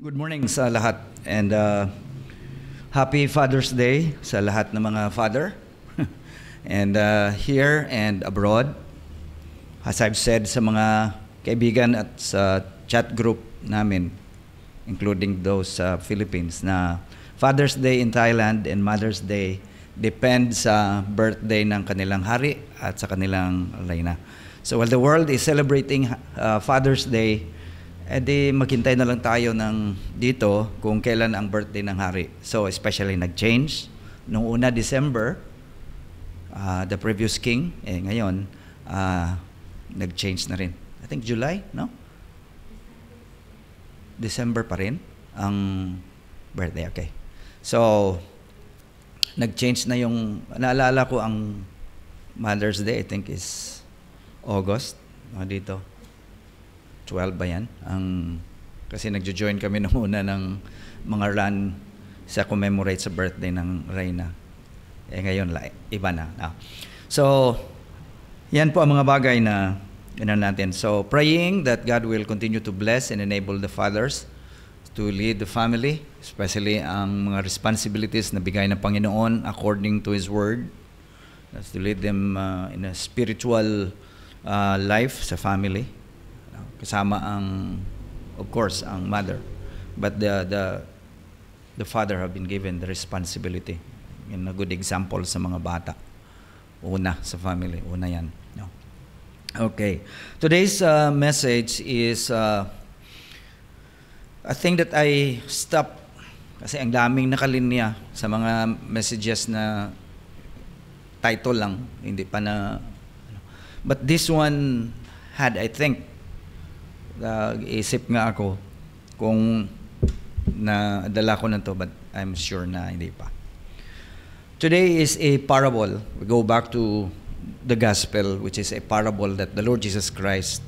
Good morning sa lahat and happy Father's Day sa lahat ng mga father and here and abroad. As I've said sa mga kaibigan at sa chat group namin, including those sa Philippines, na Father's Day in Thailand and Mother's Day depend sa birthday ng kanilang hari at sa kanilang reyna. So while the world is celebrating Father's Day, di maghintay na lang tayo ng dito kung kailan ang birthday ng hari. So especially nag-change. Nung una December, the previous king, ngayon, nag-change na rin. I think July, no? December pa rin ang birthday. Okay. So, nag-change na yung, naalala ko ang Mother's Day, I think is August, dito. 12 ba yan? Kasi nagjo-join kami nung una ng mga run sa commemorate sa birthday ng Reyna. Ngayon, iba na. So, yan po ang mga bagay na natin. So, praying that God will continue to bless and enable the fathers to lead the family, especially ang mga responsibilities na bigay ng Panginoon according to His Word. That's to lead them in a spiritual life sa family. Kasama ang, of course, ang mother. But the father have been given the responsibility. In a good example sa mga bata. Una sa family. Una yan. No. Okay. Today's message is a thing that I stopped kasi ang daming nakalinya sa mga messages na title lang. Hindi pa na... But this one had, I think, isip nga ako kung nadala ko na to, but I'm sure na hindi pa. Today is a parable. We go back to the gospel, which is a parable that the Lord Jesus Christ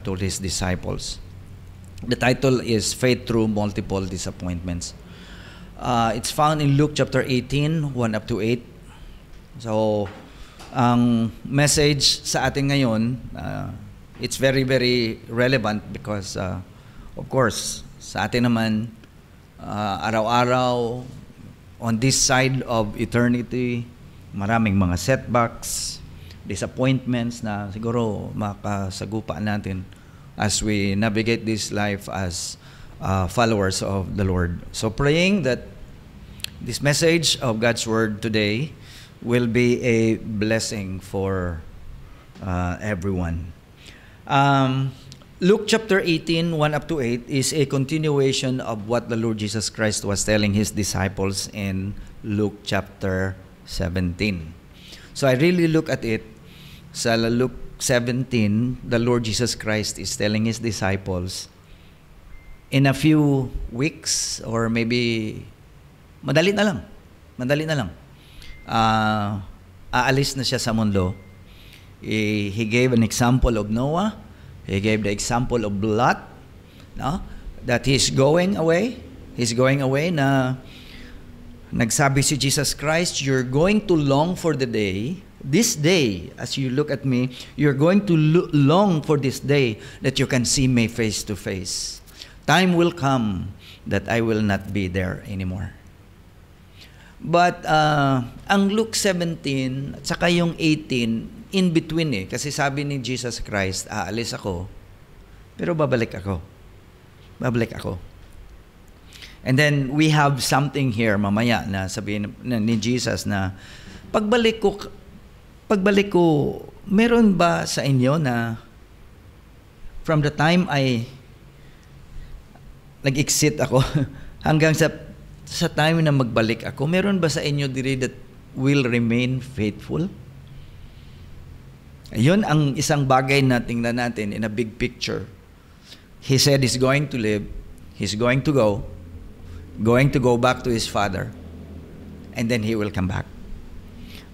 told His disciples. The title is Faith Through Multiple Disappointments. It's found in Luke chapter 18, 1 up to 8. So, ang message sa atin ngayon, it's very, very relevant because, of course, sa atin naman, araw-araw, on this side of eternity, maraming mga setbacks, disappointments na siguro makasagupa natin as we navigate this life as followers of the Lord. So praying that this message of God's Word today will be a blessing for everyone. Luke chapter 18, 1 up to 8 is a continuation of what the Lord Jesus Christ was telling His disciples in Luke chapter 17. So I really look at it. Sa Luke 17, the Lord Jesus Christ is telling His disciples in a few weeks or maybe madali na lang. Aalis na siya sa mundo. He gave an example of Noah. He gave the example of Lot, no? That he's going away. He's going away na nagsabi si Jesus Christ, you're going to long for the day, this day, as you look at me, you're going to long for this day that you can see me face to face. Time will come that I will not be there anymore. But ang Luke 17 at saka yung 18, in between kasi sabi ni Jesus Christ, aalis ako, pero babalik ako. And then we have something here mamaya na sabihin ni Jesus na pagbalik ko, meron ba sa inyo na from the time I nag-exit ako hanggang sa time na magbalik ako, meron ba sa inyo diri that will remain faithful? Ayun ang isang bagay na tingnan natin in a big picture. He said he's going to live, he's going to go back to his father, and then he will come back.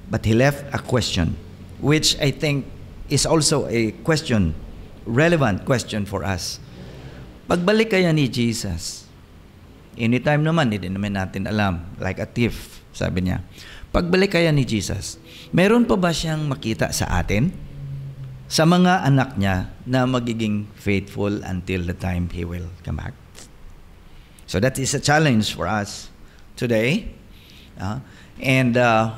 But he left a question, which I think is also a question, relevant question for us. Pagbalik kaya ni Jesus, anytime naman, hindi naman natin alam, like a thief, sabi niya. Pagbalik kaya ni Jesus, meron pa ba siyang makita sa atin? Sa mga anak niya na magiging faithful until the time He will come back? So that is a challenge for us today. And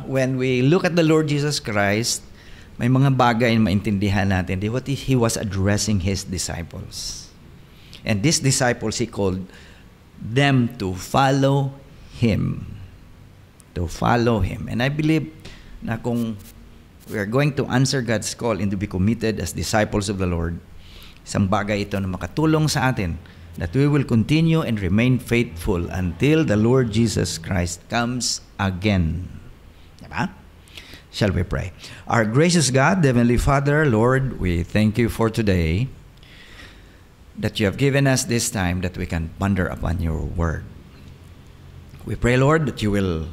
when we look at the Lord Jesus Christ, may mga bagay na maintindihan natin. What He was addressing His disciples. And these disciples, He called them to follow Him. To follow Him. And I believe na kung we are going to answer God's call and to be committed as disciples of the Lord, isang bagay ito na makatulong sa atin that we will continue and remain faithful until the Lord Jesus Christ comes again. Diba? Shall we pray? Our gracious God, Heavenly Father, Lord, we thank you for today that you have given us this time that we can ponder upon your word. We pray, Lord, that you will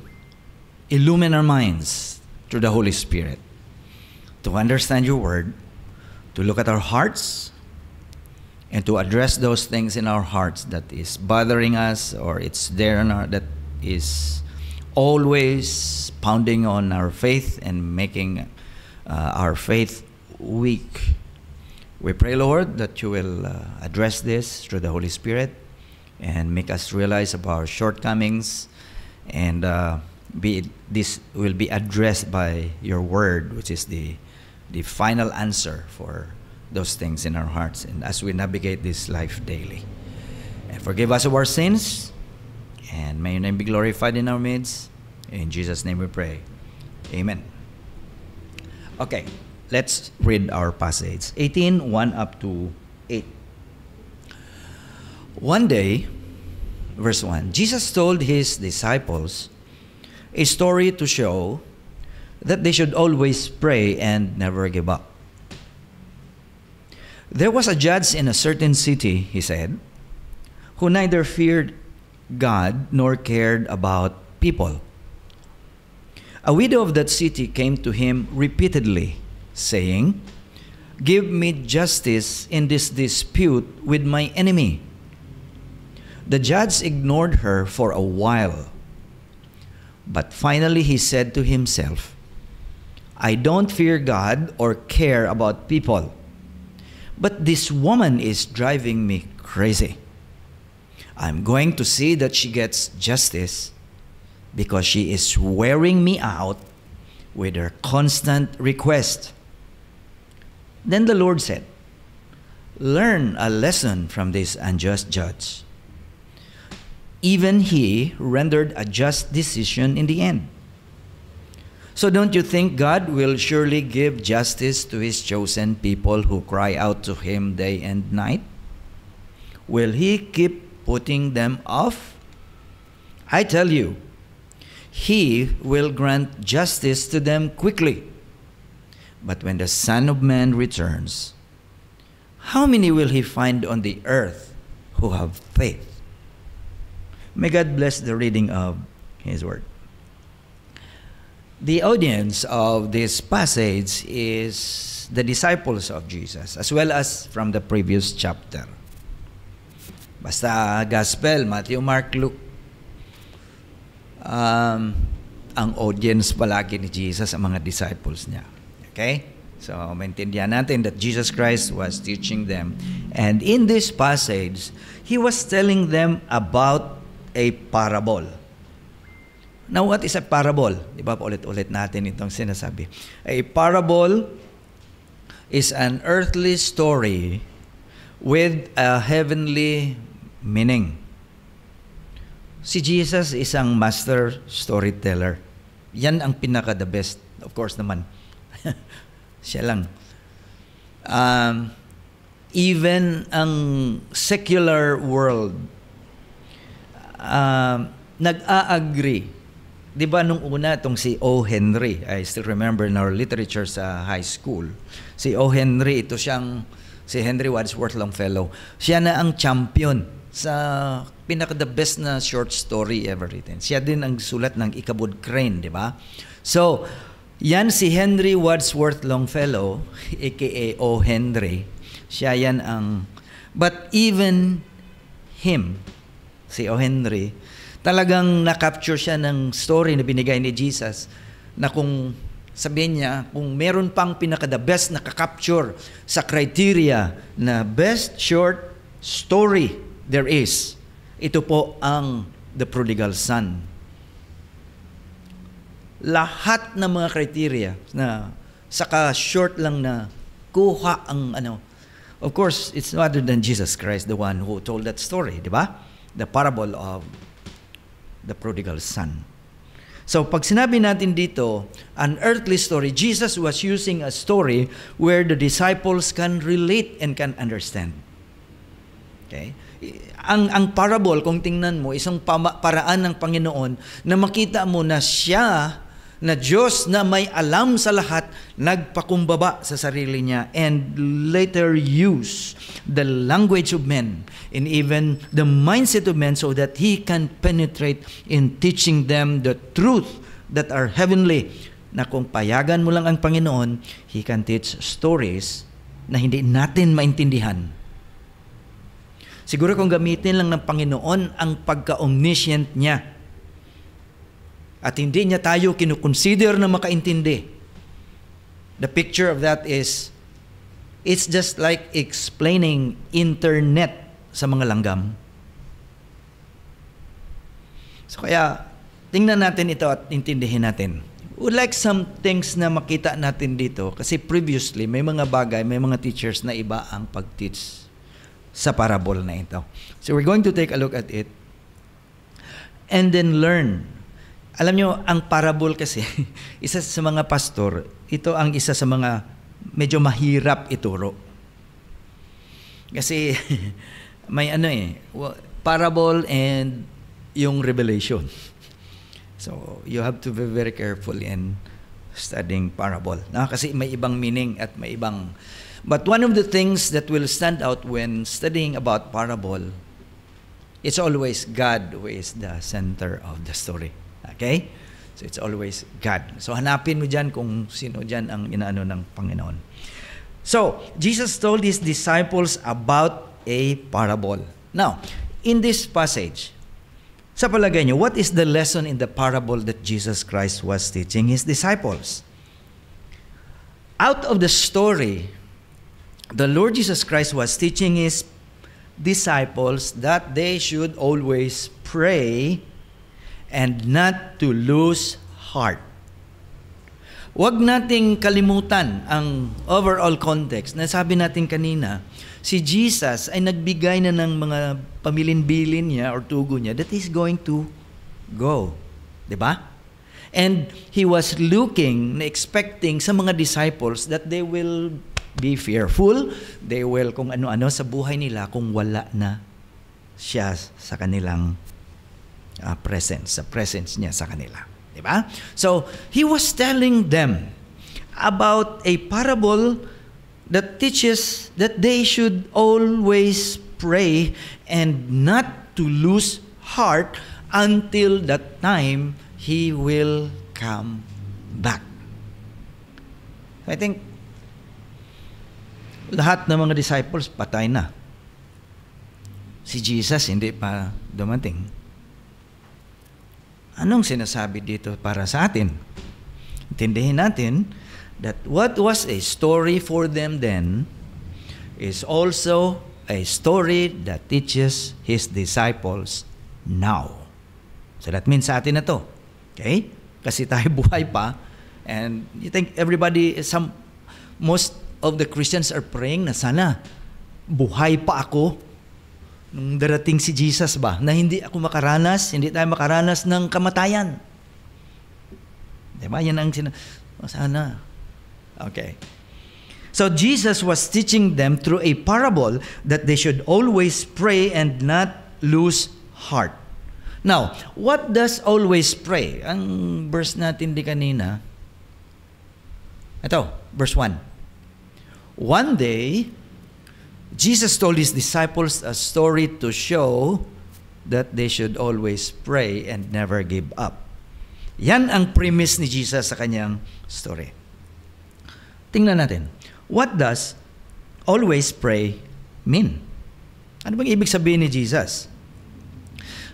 illumine our minds through the Holy Spirit to understand your word, to look at our hearts, and to address those things in our hearts that is bothering us, or it's there in our, that is always pounding on our faith and making our faith weak. We pray, Lord, that you will address this through the Holy Spirit and make us realize of our shortcomings, and this will be addressed by your word, which is the final answer for those things in our hearts and as we navigate this life daily. And forgive us of our sins, and may your name be glorified in our midst. In Jesus' name we pray. Amen. Okay, let's read our passage. 18, 1 up to 8. One day, verse 1, Jesus told his disciples a story to show that they should always pray and never give up. There was a judge in a certain city, he said, who neither feared God nor cared about people. A widow of that city came to him repeatedly, saying, "Give me justice in this dispute with my enemy." The judge ignored her for a while, but finally he said to himself, "I don't fear God or care about people, but this woman is driving me crazy. I'm going to see that she gets justice because she is wearing me out with her constant request." Then the Lord said, "Learn a lesson from this unjust judge. Even he rendered a just decision in the end. So don't you think God will surely give justice to his chosen people who cry out to him day and night? Will he keep putting them off? I tell you, he will grant justice to them quickly. But when the Son of Man returns, how many will he find on the earth who have faith?" May God bless the reading of his word. The audience of this passage is the disciples of Jesus, as well as from the previous chapter. Basta Gospel, Matthew, Mark, Luke, ang audience palagi ni Jesus, ang mga disciples niya. Okay? So, maintindihan natin that Jesus Christ was teaching them. And in this passage, he was telling them about a parable. Now, what is a parable? Di ba, ulit-ulit natin itong sinasabi. A parable is an earthly story with a heavenly meaning. Si Jesus isang master storyteller. Yan ang pinaka-the best. Of course naman. Siya lang. Even ang secular world nag-a-agree. Di ba nung una itong si O. Henry, I still remember in our literature sa high school, si O. Henry, si Henry Wadsworth Longfellow, siya na ang champion sa pinaka-the best na short story ever written. Siya din ang sulat ng Ichabod Crane, di ba? So, yan si Henry Wadsworth Longfellow, aka O. Henry, siya yan ang, but even him, si O. Henry, talagang na-capture siya ng story na binigay ni Jesus na kung sabihin niya, kung meron pang pinaka-the best na ka-capture sa criteria na best short story there is, Ito po ang the prodigal son. Lahat ng mga criteria na saka short lang na kuha ang ano. Of course, it's no other than Jesus Christ, the one who told that story, di ba? The parable of the prodigal son. So pag sinabi natin dito, an earthly story, Jesus was using a story where the disciples can relate and can understand. Okay? Ang parable, kung tingnan mo, isang paraan ng Panginoon na makita mo na siya, na Diyos na may alam sa lahat, nagpakumbaba sa sarili niya and later use the language of men and even the mindset of men so that He can penetrate in teaching them the truth that are heavenly, na kung payagan mo lang ang Panginoon, He can teach stories na hindi natin maintindihan. Siguro kung gamitin lang ng Panginoon ang pagka-omniscient niya at hindi niya tayo kinukonsider na makaintindi. The picture of that is, it's just like explaining internet sa mga langgam. So kaya, tingnan natin ito at intindihin natin. Would like some things na makita natin dito kasi previously, may mga bagay, may mga teachers na iba ang pag-teach sa parable na ito. So we're going to take a look at it and then learn. Alam nyo, ang parable kasi, isa sa mga pastor, ito ang isa sa mga medyo mahirap ituro. Kasi may parable and yung revelation. So you have to be very careful in studying parable. Kasi may ibang meaning at may ibang... But one of the things that will stand out when studying about parable, it's always God who is the center of the story. Okay? So it's always God. So hanapin mo dyan kung sino dyan ang inaano ng Panginoon. So, Jesus told His disciples about a parable. Now, in this passage, sa palagay nyo, what is the lesson in the parable that Jesus Christ was teaching His disciples? Out of the story, the Lord Jesus Christ was teaching His disciples that they should always pray and not to lose heart. Huwag nating kalimutan ang overall context. Nasabi natin kanina, si Jesus ay nagbigay na ng mga pamilin-bilin niya or tugo niya that He's going to go. Diba? And He was looking, expecting sa mga disciples that they will be fearful, they will kung ano-ano sa buhay nila kung wala na siya sa kanilang presence, sa presence niya sa kanila. Diba? So, He was telling them about a parable that teaches that they should always pray and not to lose heart until that time He will come back. I think lahat ng mga disciples patay na. Si Jesus hindi pa dumating. Anong sinasabi dito para sa atin? Intindihin natin that what was a story for them then is also a story that teaches His disciples now. So that means sa atin na to. Okay? Kasi tayo buhay pa and you think everybody, most of the Christians are praying na sana buhay pa ako nung darating si Jesus ba, na hindi ako makaranas, hindi tayo makaranas ng kamatayan. Diba? Yan ang sana. Okay. So Jesus was teaching them through a parable that they should always pray and not lose heart. Now, what does always pray? Ang verse natin di kanina, ito, verse 1. One day, Jesus told His disciples a story to show that they should always pray and never give up. Yan ang premise ni Jesus sa kanyang story. Tingnan natin. What does always pray mean? Ano bang ibig sabihin ni Jesus?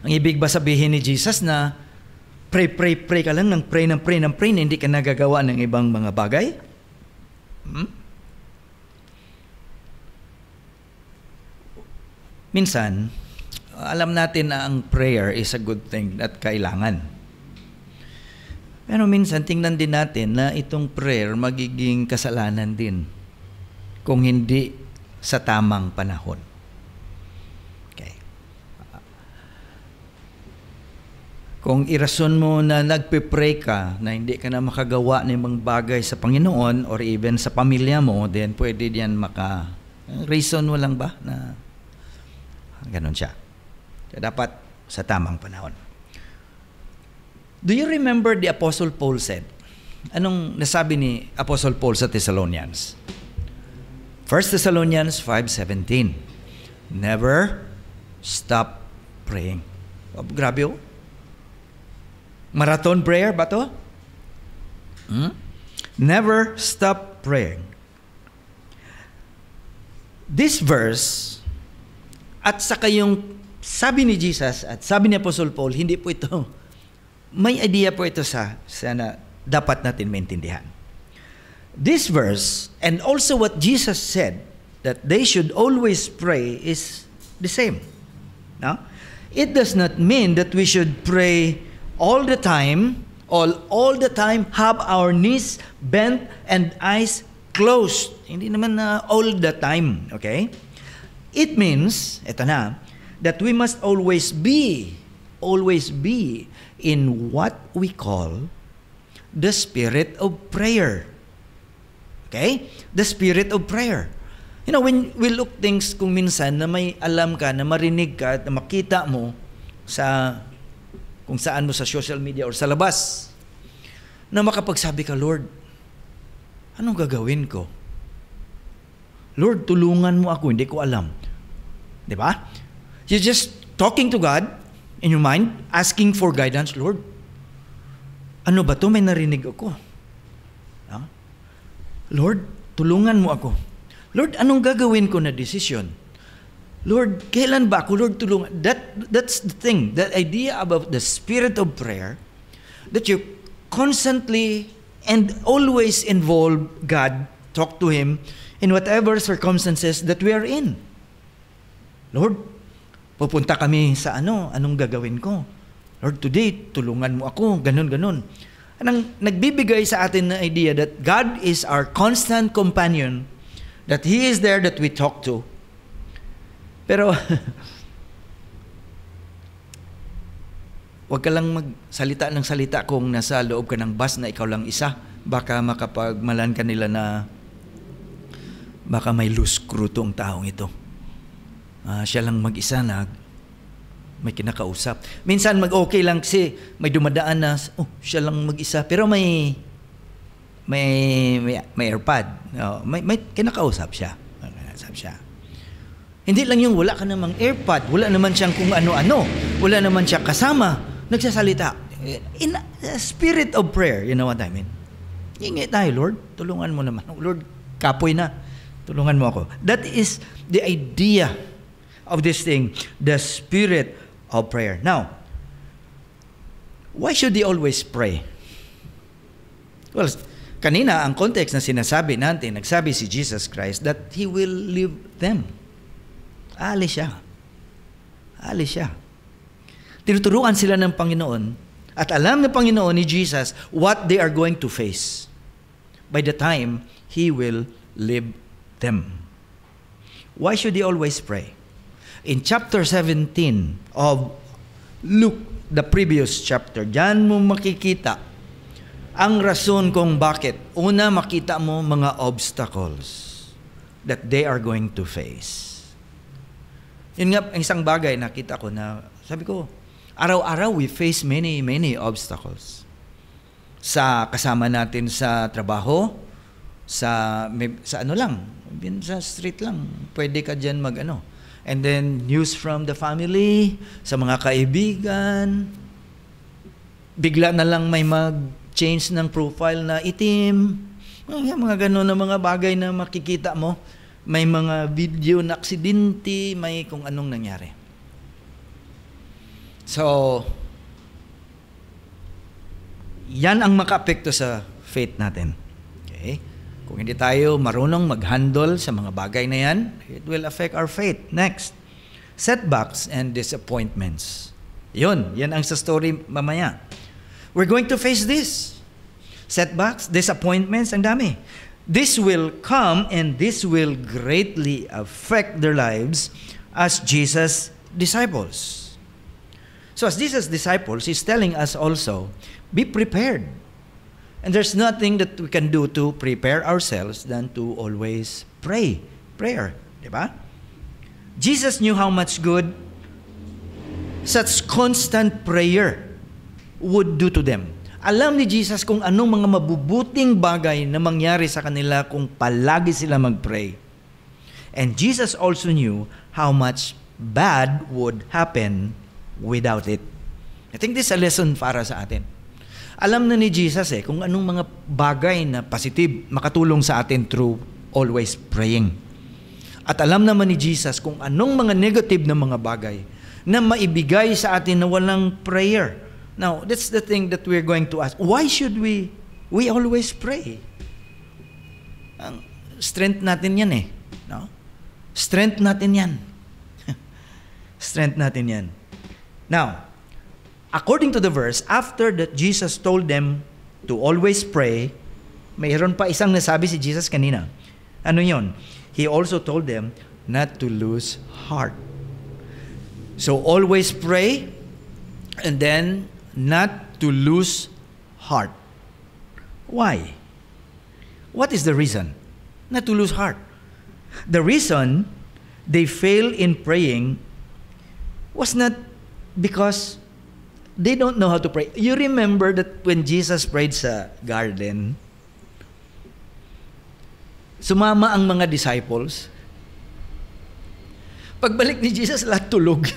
Ang ibig ba sabihin ni Jesus na pray ka lang ng pray na hindi ka nagagawa ng ibang mga bagay? Minsan, alam natin na ang prayer is a good thing at kailangan. Pero minsan, tingnan din natin na itong prayer magiging kasalanan din kung hindi sa tamang panahon. Okay. Kung irason mo na nagpe-pray ka na hindi ka na makagawa ng mga bagay sa Panginoon or even sa pamilya mo, then pwede diyan reason mo lang ba na ganon siya. Dapat sa tamang panahon. Do you remember the Apostle Paul said? Anong nasabi ni Apostle Paul sa Thessalonians? 1 Thessalonians 5:17. Never stop praying. Oh, grabe oh. Marathon prayer ba to? Never stop praying. This verse at saka yung sabi ni Jesus at sabi ni Apostle Paul, hindi po ito, may idea po ito sa na dapat natin maintindihan. This verse and also what Jesus said that they should always pray is the same. No? It does not mean that we should pray all the time, all the time have our knees bent and eyes closed. Hindi naman na all the time, okay? It means, eto na, that we must always be in what we call the spirit of prayer. Okay? The spirit of prayer. You know, when we look things kung minsan na may alam ka, na marinig ka, na makita mo sa kung saan mo sa social media or sa labas, na makapagsabi ka, Lord, anong gagawin ko? Lord, tulungan mo ako, hindi ko alam. Di ba? You're just talking to God in your mind, asking for guidance, Lord, ano ba to? May narinig ako. Huh? Lord, tulungan mo ako. Lord, anong gagawin ko na desisyon? Lord, kailan ba ako? Lord, tulungan. That's the thing. That idea about the spirit of prayer, that you constantly and always involve God, talk to Him in whatever circumstances that we are in. Lord, pupunta kami sa anong gagawin ko? Lord, today, tulungan mo ako, ganun. Anong nagbibigay sa atin na idea that God is our constant companion, that He is there that we talk to. Pero, wag ka lang magsalita ng salita kung nasa loob ka ng bus na ikaw lang isa. Baka makapagmalan ka nila na baka may loose screw tong taong ito. Siya lang mag-isa na may kinakausap. Minsan mag-okay lang kasi may dumadaan na, siya lang mag-isa. Pero may AirPod. May kinakausap siya. Hindi lang yung wala ka namang AirPod, wala naman siyang kung ano-ano, wala naman siya kasama, nagsasalita. In the spirit of prayer, you know what I mean? Hingi tayo, Lord, tulungan mo naman. Lord, kapoy na, tulungan mo ako. That is the idea of this thing, the spirit of prayer. Now, why should they always pray? Well, kanina, ang context na sinasabi natin, nagsabi si Jesus Christ that He will leave them. Alis siya. Tinuturuan sila ng Panginoon at alam ng Panginoon ni Jesus what they are going to face by the time He will leave them. Why should they always pray? In chapter 17 of Luke, the previous chapter, diyan mo makikita ang rason kung bakit. Una, makita mo mga obstacles that they are going to face. Yun nga, isang bagay nakita ko na, sabi ko, araw-araw we face many obstacles. Sa kasama natin sa trabaho, sa ano lang, sa street lang, pwede ka dyan And then, news from the family, sa mga kaibigan, bigla na lang may mag-change ng profile na itim, mga gano'n na mga bagay na makikita mo. May mga video na aksidente, may kung anong nangyari. So, yan ang makaapekto sa faith natin. Okay? Kung hindi tayo marunong mag-handle sa mga bagay na yan, it will affect our faith. Next, setbacks and disappointments. Yan ang sa story mamaya. We're going to face this. Setbacks, disappointments, ang dami. This will come and this will greatly affect their lives as Jesus' disciples. So as Jesus' disciples, He's telling us also, be prepared. And there's nothing that we can do to prepare ourselves than to always pray. Prayer, di ba? Jesus knew how much good such constant prayer would do to them. Alam ni Jesus kung anong mga mabubuting bagay na mangyari sa kanila kung palagi sila mag-pray. And Jesus also knew how much bad would happen without it. I think this is a lesson para sa atin. Alam na ni Jesus kung anong mga bagay na positive makatulong sa atin through always praying. At alam naman ni Jesus kung anong mga negative na mga bagay na maibigay sa atin na walang prayer. Now, that's the thing that we're going to ask. Why should we always pray? Ang strength natin yan no? Strength natin yan. Strength natin yan. Now, according to the verse, after that Jesus told them to always pray, mayroon pa isang nasabi si Jesus kanina. Ano yon? He also told them not to lose heart. So, always pray, and then not to lose heart. Why? What is the reason? Not to lose heart. The reason they fail in praying was not because they don't know how to pray. You remember that when Jesus prayed sa garden, sumama ang mga disciples. Pagbalik ni Jesus, lahat tulog.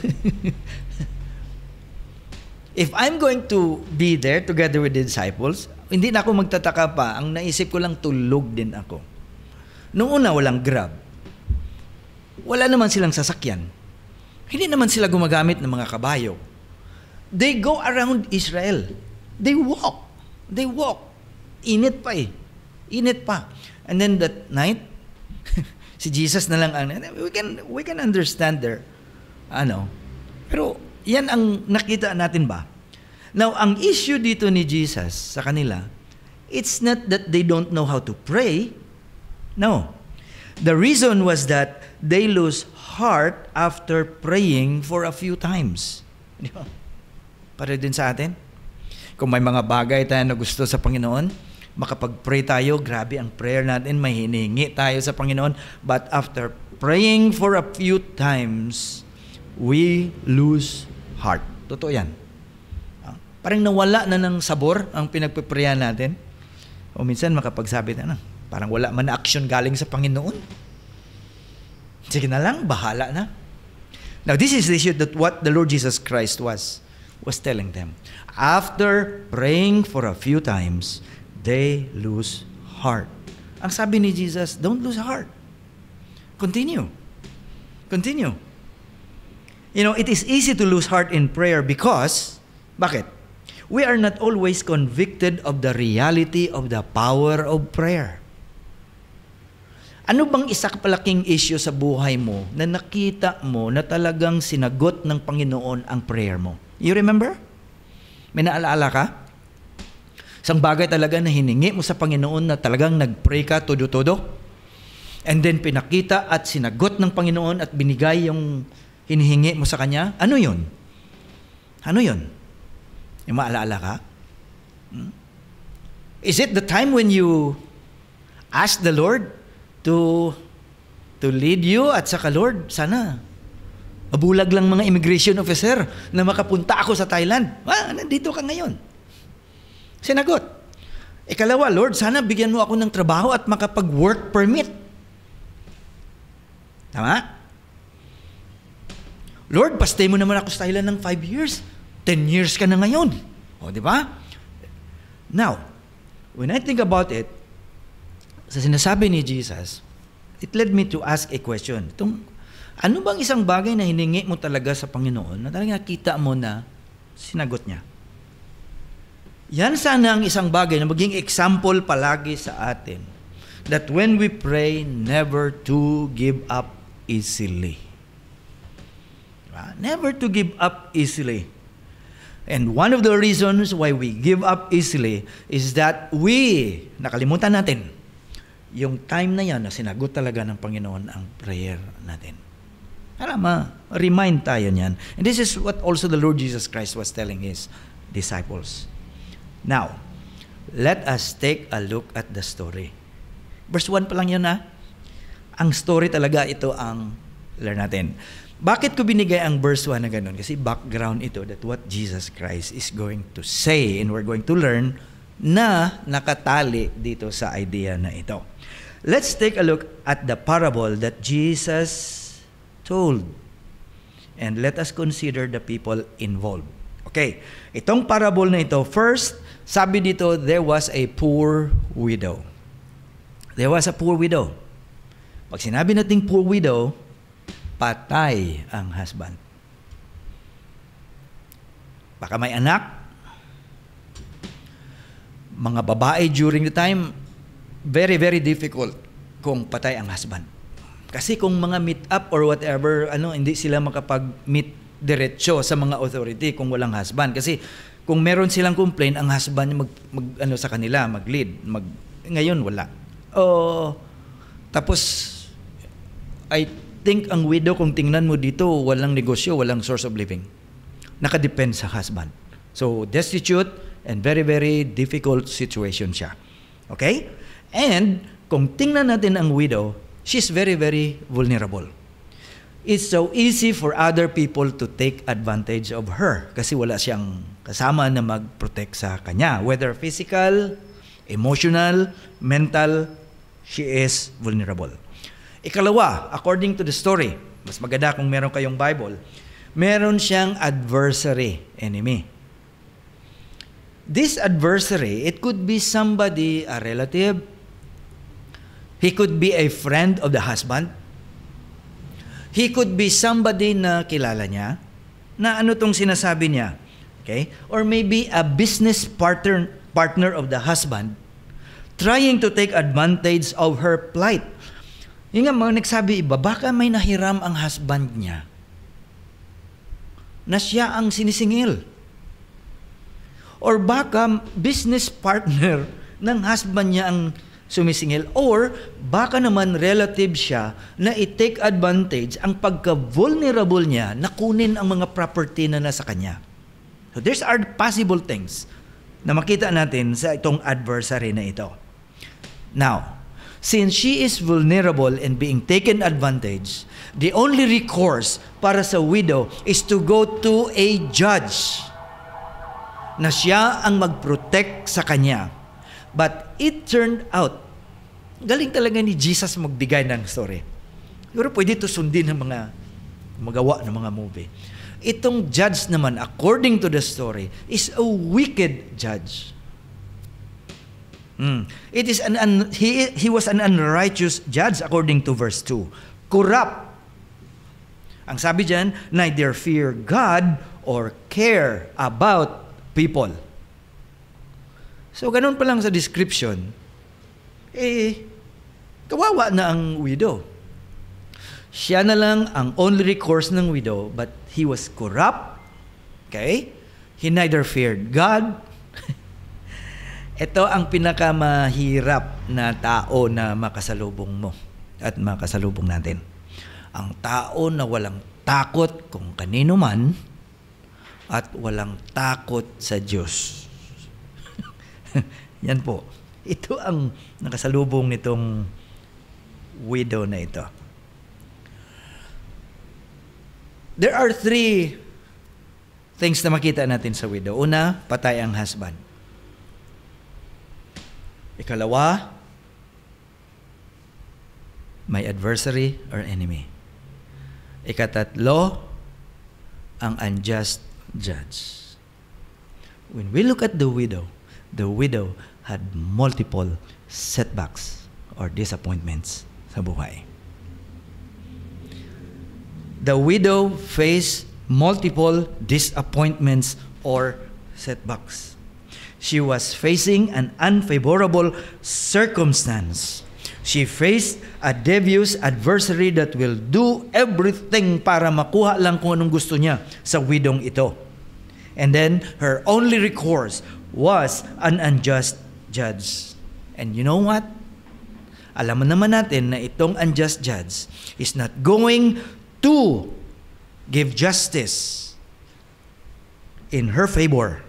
If I'm going to be there together with the disciples, hindi na ako magtataka pa. Ang naisip ko lang, tulog din ako. Noong una, walang Grab. Wala naman silang sasakyan. Hindi naman sila gumagamit ng mga kabayo. They go around Israel. They walk. They walk. Init pa Init pa. And then that night, si Jesus na lang ang, we can understand there. Pero, yan ang nakita natin ba? Now, ang issue dito ni Jesus sa kanila, it's not that they don't know how to pray. No. The reason was that they lose heart after praying for a few times. Di ba? Para din sa atin. Kung may mga bagay tayo na gusto sa Panginoon, makapag-pray tayo, grabe ang prayer natin, may hinihingi tayo sa Panginoon. But after praying for a few times, we lose heart. Totoo yan. Parang nawala na ng sabor ang pinagpiprayan natin. O minsan makapagsabi na, parang wala man na action galing sa Panginoon. Sige na lang, bahala na. Now, this is the issue that what the Lord Jesus Christ was telling them. After praying for a few times, they lose heart. Ang sabi ni Jesus, don't lose heart. Continue. Continue. It is easy to lose heart in prayer because, bakit? We are not always convicted of the reality of the power of prayer. Ano bang isa palaking issue sa buhay mo na nakita mo na talagang sinagot ng Panginoon ang prayer mo? You remember? May naalaala ka? Isang bagay talaga na hiningi mo sa Panginoon na talagang nag-pray ka todo-todo? And then pinakita at sinagot ng Panginoon at binigay yung hinihingi mo sa Kanya? Ano yun? Ano yun? Yung maalaala ka? Is it the time when you ask the Lord to lead you at saka, Lord, sana mabulag lang mga immigration officer na makapunta ako sa Thailand. Nandito ka ngayon. Sinagot. Ikalawa, Lord, sana bigyan mo ako ng trabaho at makapag-work permit. Tama? Lord, pastay mo naman ako sa Thailand ng 5 years. 10 years ka na ngayon. O, di ba? Now, when I think about it, sa sinasabi ni Jesus, it led me to ask a question. Ano bang isang bagay na hiningi mo talaga sa Panginoon na talagang nakita mo na sinagot niya? Yan sana ang isang bagay na maging example palagi sa atin. That when we pray, never to give up easily. Never to give up easily. And one of the reasons why we give up easily is that nakalimutan natin, yung time na yan na sinagot talaga ng Panginoon ang prayer natin. Para ma-remind tayo niyan. And this is what also the Lord Jesus Christ was telling His disciples. Now, let us take a look at the story. Verse 1 pa lang yun Ang story talaga ito ang learn natin. Bakit ko binigay ang verse 1 na ganun? Kasi background ito that what Jesus Christ is going to say and we're going to learn na nakatali dito sa idea na ito. Let's take a look at the parable that Jesus told. And let us consider the people involved. Okay, itong parable na ito, first, sabi dito, there was a poor widow. There was a poor widow. Pag sinabi nating poor widow, patay ang husband. Baka may anak, mga babae during the time, very, very difficult kung patay ang husband. Kasi kung mga meet up or whatever, hindi sila makapag-meet diretso sa mga authority kung walang husband. Kasi kung meron silang complaint, ang husband sa kanila, mag-lead. Ngayon, wala. Tapos, I think ang widow, kung tingnan mo dito, walang negosyo, walang source of living. Nakadepend sa husband. So, destitute and very, very difficult situation siya. Okay? And, kung tingnan natin ang widow, she's very, very vulnerable. It's so easy for other people to take advantage of her kasi wala siyang kasama na mag-protect sa kanya. Whether physical, emotional, mental, she is vulnerable. Ikalawa, according to the story, mas maganda kung meron kayong Bible, meron siyang adversary, enemy. This adversary, it could be somebody, a relative. He could be a friend of the husband. He could be somebody na kilala niya, na tong sinasabi niya. Okay? Or maybe a business partner of the husband trying to take advantage of her plight. Yung nga, mga nagsabi iba, baka may nahiram ang husband niya na siya ang sinisingil. Or baka business partner ng husband niya ang sumisingil. Or baka naman relative siya na i-take advantage ang pagka-vulnerable niya na kunin ang mga property na nasa kanya. So there's are possible things na makita natin sa itong adversary na ito. Now, since she is vulnerable and being taken advantage, the only recourse para sa widow is to go to a judge na siya ang mag-protect sa kanya. But it turned out, galing talaga ni Jesus magbigay ng story. Pero pwede ito sundin ng mga magawa ng mga movie. Itong judge naman, according to the story, is a wicked judge. It is he was an unrighteous judge according to verse 2. Corrupt. Ang sabi diyan, neither fear God or care about people. So ganun pa lang sa description, kawawa na ang widow. Siya na lang ang only recourse ng widow, but he was corrupt. Okay? He neither feared God. Ito ang pinakamahirap na tao na makasalubong mo at makasalubong natin. Ang tao na walang takot kung kanino man at walang takot sa Diyos. Yan po. Ito ang nakasalubong nitong widow na ito. There are 3 things na makita natin sa widow. Una, patay ang husband. Ikalawa, may adversary or enemy. Ikatatlo, ang unjust judge. When we look at the widow had multiple setbacks or disappointments sa buhay. The widow faced multiple disappointments or setbacks. She was facing an unfavorable circumstance. She faced a devious adversary that will do everything para makuha lang kung anong gusto niya sa widong ito. And then, her only recourse was an unjust judge. And you know what? Alam naman natin na itong unjust judge is not going to give justice in her favor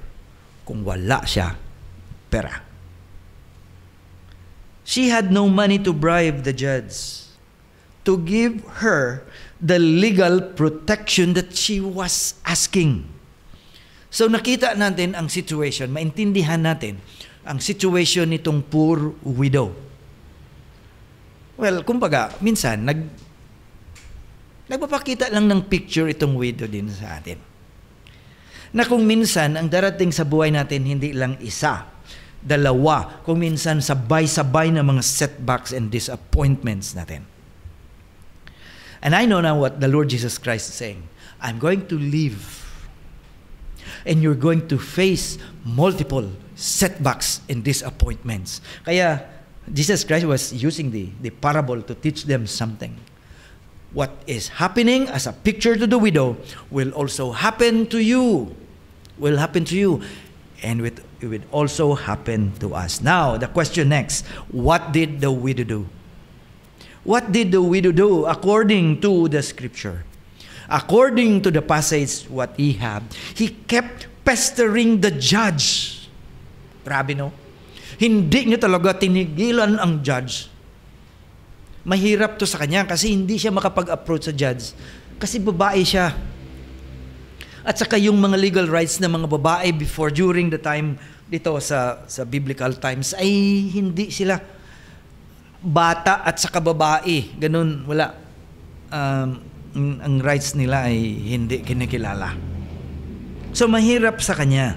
kung wala siya pera. She had no money to bribe the judge to give her the legal protection that she was asking. So nakita natin ang situation, maintindihan natin ang situation nitong poor widow. Well, kumbaga, minsan, nagpapakita lang ng picture itong widow din sa atin. Na kung minsan, ang darating sa buhay natin, hindi lang isa, dalawa, kung minsan sabay-sabay na mga setbacks and disappointments natin. And I know now what the Lord Jesus Christ is saying. I'm going to live. And you're going to face multiple setbacks and disappointments. Kaya, Jesus Christ was using the parable to teach them something. What is happening as a picture to the widow will also happen to you. Will happen to you. And it will also happen to us. Now, the question next, what did the widow do? What did the widow do according to the scripture? According to the passage what he had, he kept pestering the judge. Grabe, no? Hindi niya talaga tinigilan ang judge. Mahirap to sa kanya kasi hindi siya makapag-approach sa judge. Kasi babae siya. At saka yung mga legal rights ng mga babae before, during the time dito sa biblical times, ay hindi sila bata at saka babae. Ganun, wala. Ang rights nila ay hindi kinikilala. So, mahirap sa kanya.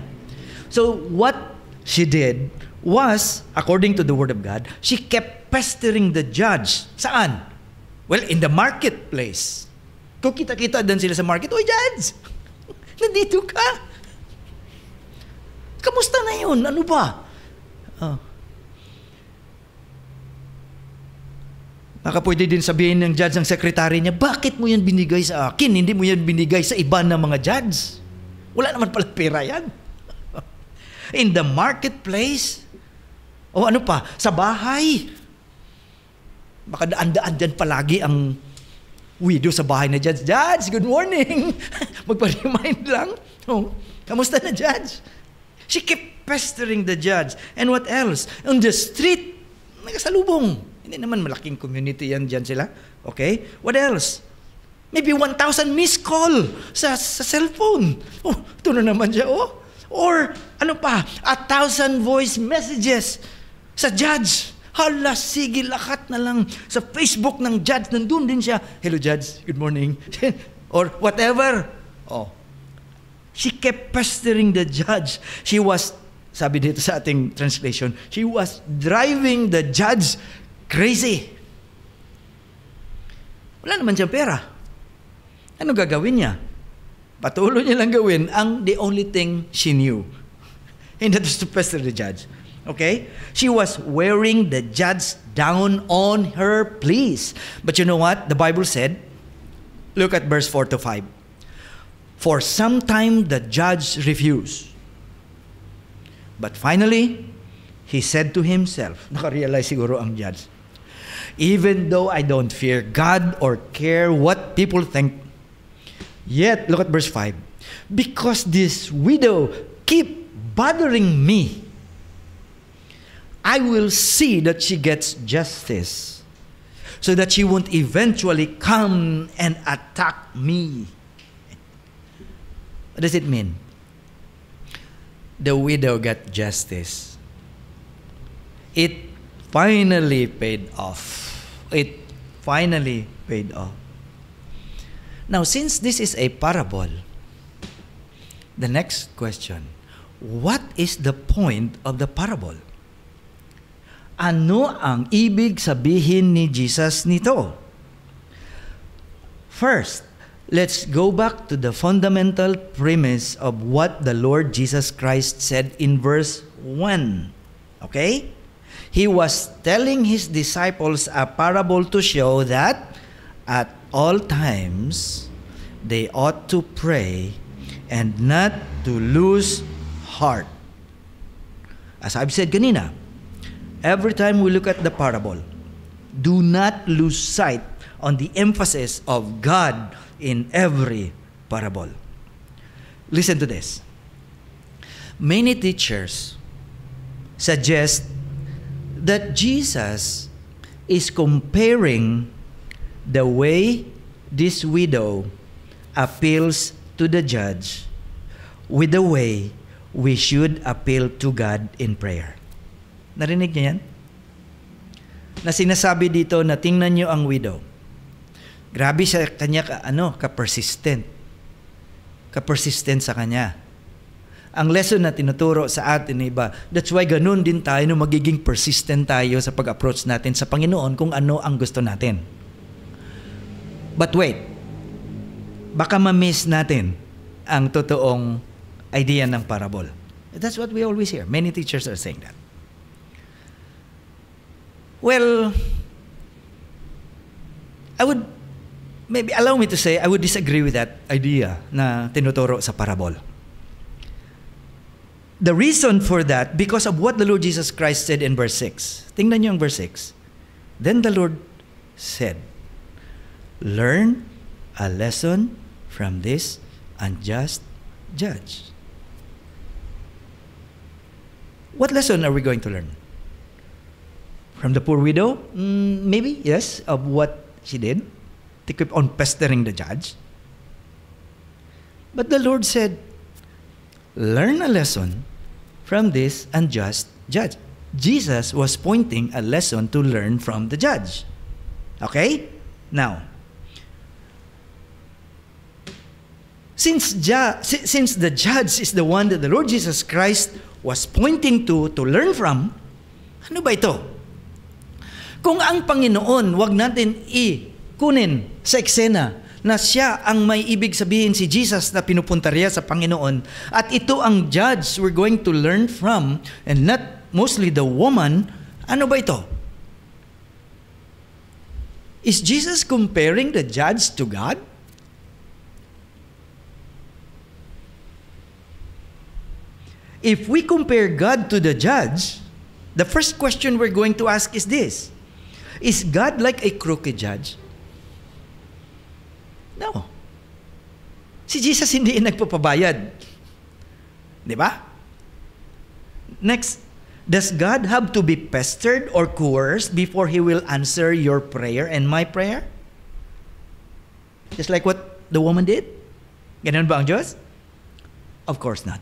So, what she did was, according to the Word of God, she kept pestering the judge. Saan? Well, in the marketplace. Kung kita-kita din sila sa market, "Oy, judge! Nandito ka! Kamusta na yun? Ano ba?" Baka pwede din sabihin ng judge ng sekretary niya, "Bakit mo yan binigay sa akin? Hindi mo yan binigay sa iba na mga judge? Wala naman pala pera yan." In the marketplace, o ano pa, sa bahay. Baka daan-daan dyan palagi ang widow sa bahay na judge. "Judge, good morning." Magpa-remind lang. "Oh, kamusta na, judge?" She kept pestering the judge. And what else? On the street, nagasalubong. Hindi naman malaking community yan dyan sila. Okay? What else? Maybe 1,000 missed call sa cellphone. Oh, ito na naman siya, oh. Or, ano pa, 1,000 voice messages sa judge. Hala, sige, lakat na lang. Sa Facebook ng judge, nandun din siya. "Hello, judge. Good morning." Or whatever. Oh. She kept pestering the judge. She was, sabi dito sa ating translation, she was driving the judge crazy. Wala naman siyang pera. Ano gagawin niya? Patuloy niya lang gawin ang the only thing she knew. And that was to pester the judge. Okay? She was wearing the judge down on her pleas. But you know what? The Bible said, look at verse 4 to 5. For some time the judge refused. But finally, he said to himself, nakarealize siguro ang judge, "Even though I don't fear God or care what people think, yet," look at verse 5, "because this widow keep bothering me, I will see that she gets justice so that she won't eventually come and attack me." What does it mean? The widow got justice. It finally paid off. It finally paid off. Now, since this is a parable, the next question, what is the point of the parable? Ano ang ibig sabihin ni Jesus nito? First, let's go back to the fundamental premise of what the Lord Jesus Christ said in verse 1. Okay? He was telling his disciples a parable to show that at all times they ought to pray and not to lose heart. As I've said kanina, every time we look at the parable, do not lose sight on the emphasis of God in every parable. Listen to this. Many teachers suggest that Jesus is comparing the way this widow appeals to the judge with the way we should appeal to God in prayer. Narinig niyo yan? Na sinasabi dito na tingnan niyo ang widow. Grabe sa kanya ka-persistent. Ka-persistent sa kanya. Ang lesson na tinuturo sa atin iba, that's why ganun din tayo no magiging persistent tayo sa pag-approach natin sa Panginoon kung ano ang gusto natin. But wait, baka ma-miss natin ang totoong idea ng parable. That's what we always hear. Many teachers are saying that. Well, maybe allow me to say, I would disagree with that idea na tinuturo sa parable. The reason for that, because of what the Lord Jesus Christ said in verse 6. Tingnan niyo ang verse 6. Then the Lord said, learn a lesson from this unjust judge. What lesson are we going to learn? From the poor widow? Maybe, yes, of what she did to keep on pestering the judge. But the Lord said, learn a lesson from this unjust judge. Jesus was pointing a lesson to learn from the judge. Okay? Now, since the judge is the one that the Lord Jesus Christ was pointing to learn from, ano ba ito? Kung ang Panginoon, wag natin kunin sa eksena na siya ang may ibig sabihin si Jesus na pinupunta riya sa Panginoon at ito ang judge we're going to learn from and not mostly the woman, ano ba ito? Is Jesus comparing the judge to God? If we compare God to the judge, the first question we're going to ask is this: is God like a crooked judge? No. Si Jesus hindi nagpapabayad. Di ba? Next, does God have to be pestered or coerced before He will answer your prayer and my prayer? Just like what the woman did? Ganun ba ang Diyos? Of course not.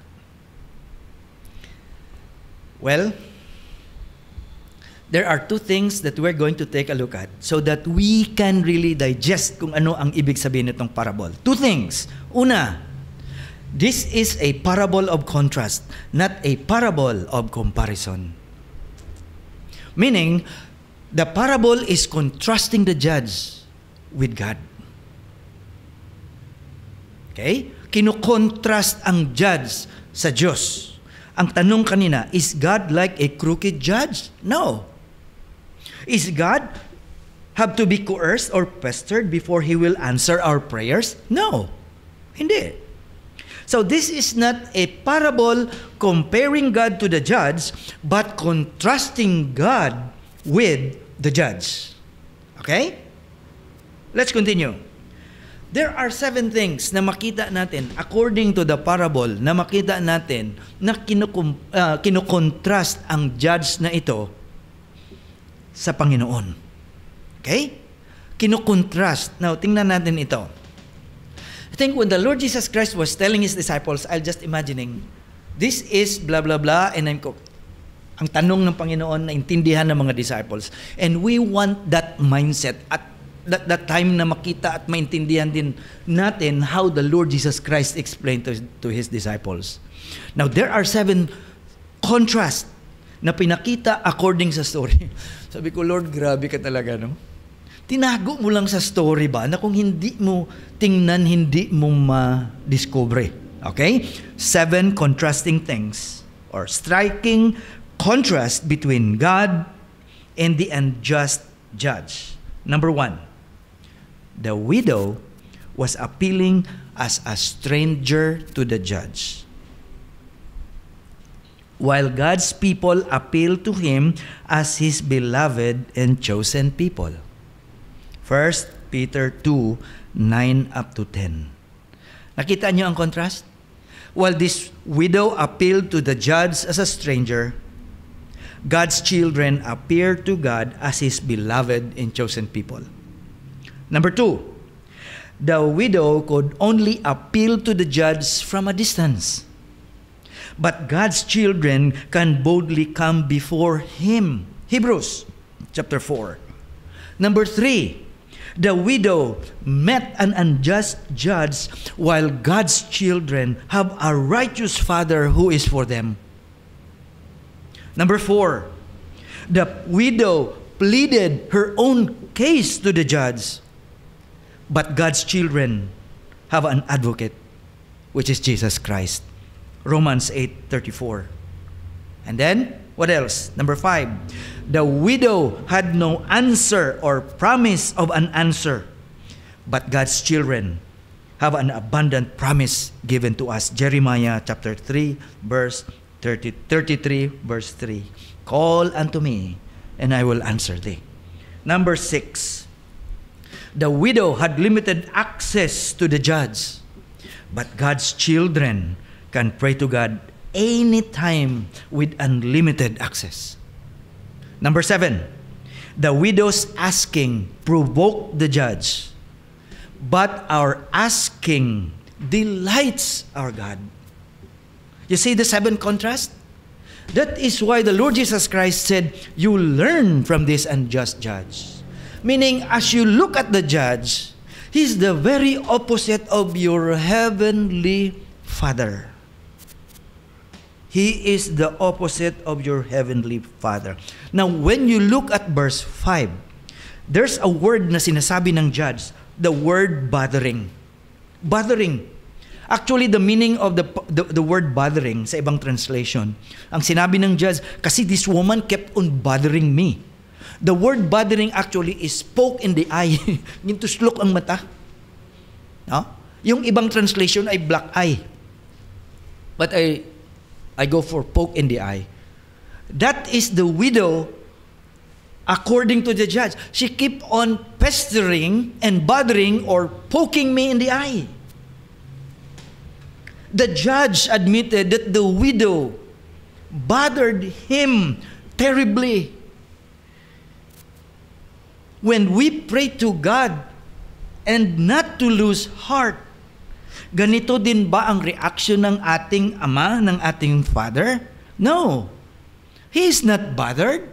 Well, there are two things that we're going to take a look at so that we can really digest kung ano ang ibig sabihin nitong parable. Two things. Una, this is a parable of contrast, not a parable of comparison. Meaning, the parable is contrasting the judge with God. Okay? Kinokontrast ang judge sa Diyos. Ang tanong kanina, is God like a crooked judge? No. Is God have to be coerced or pestered before He will answer our prayers? No. Hindi. So this is not a parable comparing God to the judge, but contrasting God with the judge. Okay? Let's continue. There are 7 things na makita natin according to the parable na makita natin na kinukontrast ang judge na ito sa Panginoon. Okay? Kinukontrast. Now, tingnan natin ito. I think when the Lord Jesus Christ was telling His disciples, I'll just imagining, this is blah blah blah, and then ang tanong ng Panginoon na intindihan ng mga disciples. And we want that mindset at that time na makita at maintindihan din natin how the Lord Jesus Christ explained to His disciples. Now, there are 7 contrast na pinakita according sa story. Sabi ko, Lord, grabe ka talaga, no? Tinago mo lang sa story ba na kung hindi mo tingnan, hindi mo ma-discover. Okay? 7 contrasting things or striking contrast between God and the unjust judge. Number one, the widow was appealing as a stranger to the judge, while God's people appeal to him as his beloved and chosen people. 1 Peter 2, 9 up to 10. Nakita niyo ang contrast? While this widow appealed to the judge as a stranger, God's children appear to God as his beloved and chosen people. Number two, the widow could only appeal to the judge from a distance. But God's children can boldly come before him. Hebrews chapter 4. Number three, the widow met an unjust judge while God's children have a righteous Father who is for them. Number four, the widow pleaded her own case to the judge, but God's children have an advocate, which is Jesus Christ. Romans 8:34. And then, what else? Number five, the widow had no answer or promise of an answer, but God's children have an abundant promise given to us. Jeremiah chapter 3, verse 33, verse 3. Call unto me, and I will answer thee. Number six, the widow had limited access to the judge, but God's children can pray to God anytime with unlimited access. Number seven, the widow's asking provoked the judge, but our asking delights our God. You see the seven contrast? That is why the Lord Jesus Christ said, you learn from this unjust judge. Meaning, as you look at the judge, he's the very opposite of your heavenly Father. He is the opposite of your heavenly Father. Now, when you look at verse 5, there's a word na sinasabi ng judge, the word bothering. Bothering. Actually, the meaning of the word bothering sa ibang translation, ang sinabi ng judge, kasi this woman kept on bothering me. The word bothering actually is poke in the eye. Yung tuslok ang mata. No? Yung ibang translation ay black eye. But I go for poke in the eye. That is the widow according to the judge. She keep on pestering and bothering or poking me in the eye. The judge admitted that the widow bothered him terribly. When we pray to God and not to lose heart, ganito din ba ang reaction ng ating Ama, ng ating Father? No. He is not bothered.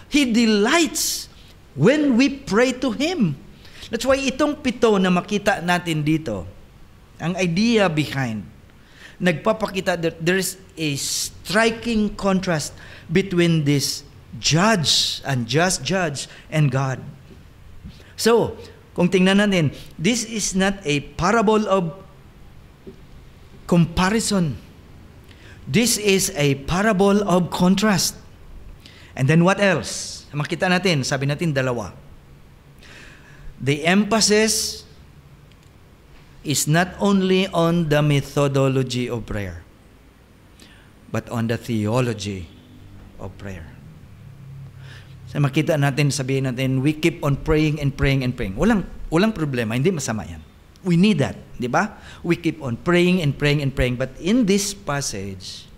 He delights when we pray to Him. That's why itong pito na makita natin dito, ang idea behind, nagpapakita that there is a striking contrast between this judge, unjust judge, and God. So, kung tingnan natin, this is not a parable of comparison. This is a parable of contrast. And then what else? Makita natin, sabi natin dalawa. The emphasis is not only on the methodology of prayer, but on the theology of prayer. So makita natin, sabihin natin, we keep on praying and praying and praying. Walang problema, hindi masama yan. We need that, di ba? We keep on praying and praying and praying. But in this passage,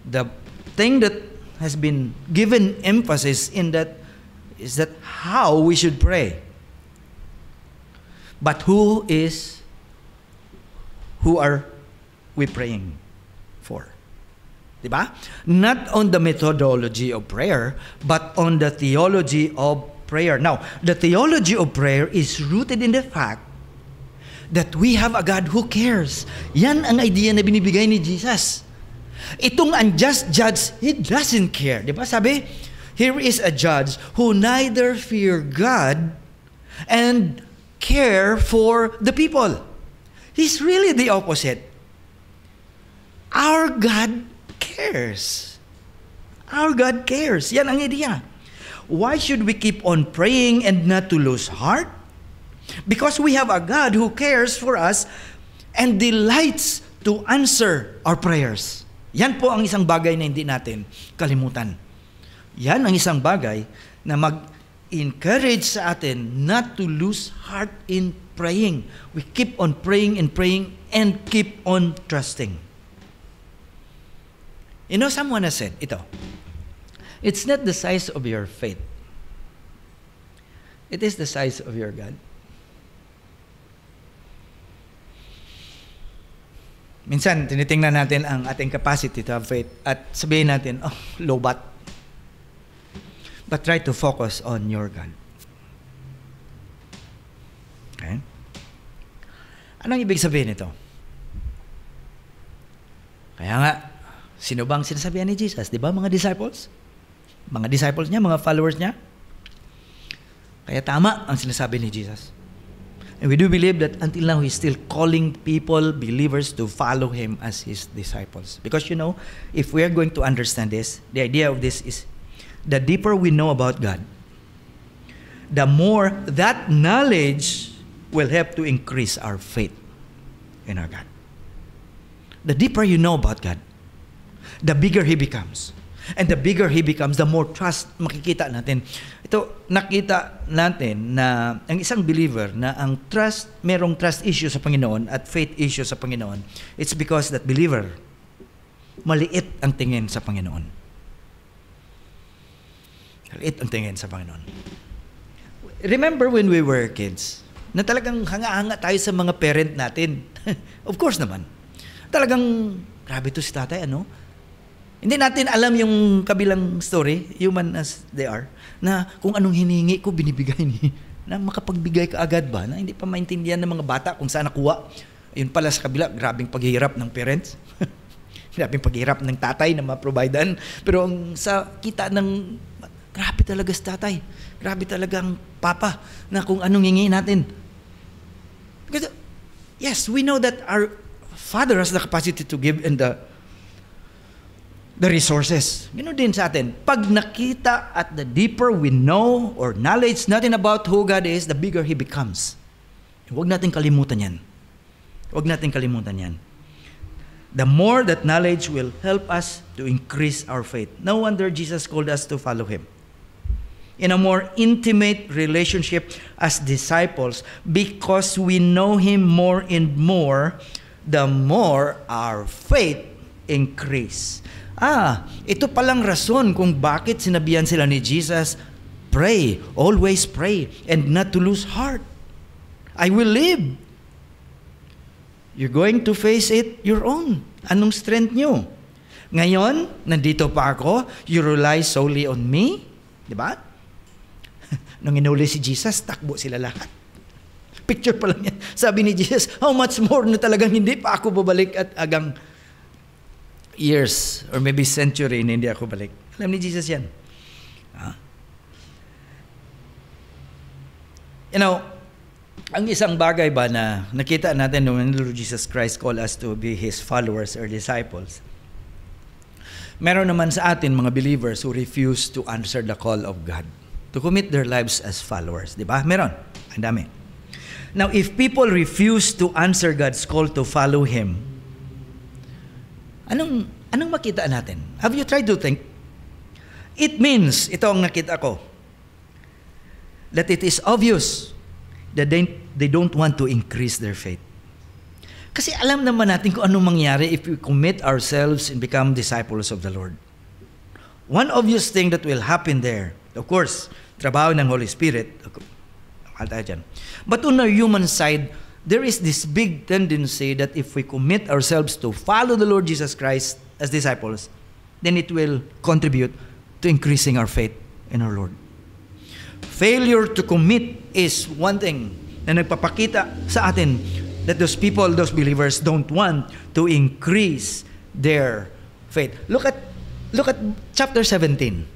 the thing that has been given emphasis in that is that how we should pray. But who are we praying for? Diba? Not on the methodology of prayer, but on the theology of prayer. Now, the theology of prayer is rooted in the fact that we have a God who cares. Yan ang idea na binibigay ni Jesus. Itong unjust judge, he doesn't care. Diba? Sabi, here is a judge who neither fear God and care for the people. He's really the opposite. Our God cares. Our God cares. Yan ang idea. Why should we keep on praying and not to lose heart? Because we have a God who cares for us and delights to answer our prayers. Yan po ang isang bagay na hindi natin kalimutan. Yan ang isang bagay na mag-encourage sa atin not to lose heart in praying. We keep on praying and praying and keep on trusting. You know, someone has said, ito, it's not the size of your faith. It is the size of your God. Minsan, tinitingnan natin ang ating capacity to have faith at sabihin natin, oh, lobat. But try to focus on your God. Okay? Anong ibig sabihin ito? Kaya nga, sino bang sinasabihan ni Jesus? Di ba mga disciples? Mga disciples niya, mga followers niya. Kaya tama ang sinasabi ni Jesus. And we do believe that until now, He's still calling people, believers, to follow Him as His disciples. Because you know, if we are going to understand this, the idea of this is, the deeper we know about God, the more that knowledge will help to increase our faith in our God. The deeper you know about God, the bigger He becomes. And the bigger He becomes, the more trust makikita natin. Ito, nakita natin na ang isang believer na ang trust, merong trust issue sa Panginoon at faith issue sa Panginoon, it's because that believer, maliit ang tingin sa Panginoon. Maliit ang tingin sa Panginoon. Remember when we were kids, na talagang hanga-hanga tayo sa mga parent natin. Of course naman. Talagang, grabe to si tatay, ano? Hindi natin alam yung kabilang story, human as they are, na kung anong hiningi ko, binibigay ni, na makapagbigay ka agad ba, na hindi pa maintindihan ng mga bata kung saan nakuha. Yun pala sa kabila, grabing paghihirap ng parents. Grabing paghihirap ng tatay na ma-providean. Pero ang sa kita ng, grabe talaga si tatay. Grabe talaga ang papa na kung anong hingi natin. Because, yes, we know that our Father has the capacity to give and the resources. Ganoon din sa atin. Pag nakita at the deeper we know or knowledge natin about who God is, the bigger He becomes. Huwag natin kalimutan yan. Huwag natin kalimutan yan. The more that knowledge will help us to increase our faith. No wonder Jesus called us to follow Him. In a more intimate relationship as disciples, because we know Him more and more, the more our faith increase. Ito palang rason kung bakit sinabihan sila ni Jesus, pray, always pray, and not to lose heart. I will live. You're going to face it your own. Anong strength nyo? Ngayon, nandito pa ako, you rely solely on me. Diba? Nung inuli si Jesus, takbo sila lahat. Picture pa lang yan. Sabi ni Jesus, how much more na talagang hindi pa ako babalik at agang years or maybe century na hindi ako balik. Alam ni Jesus yan. You know, ang isang bagay ba na nakita natin when Lord Jesus Christ called us to be His followers or disciples, meron naman sa atin mga believers who refuse to answer the call of God to commit their lives as followers. Di ba? Meron. Ang dami. Now, if people refuse to answer God's call to follow Him, anong makita natin? Have you tried to think? It means, ito ang nakita ko, that it is obvious that they don't want to increase their faith. Kasi alam naman natin kung anong mangyari if we commit ourselves and become disciples of the Lord. One obvious thing that will happen there, of course, trabaho ng Holy Spirit, but on our human side, there is this big tendency that if we commit ourselves to follow the Lord Jesus Christ as disciples, then it will contribute to increasing our faith in our Lord. Failure to commit is one thing na nagpapakita sa atin that those people, those believers don't want to increase their faith. Look at chapter 17.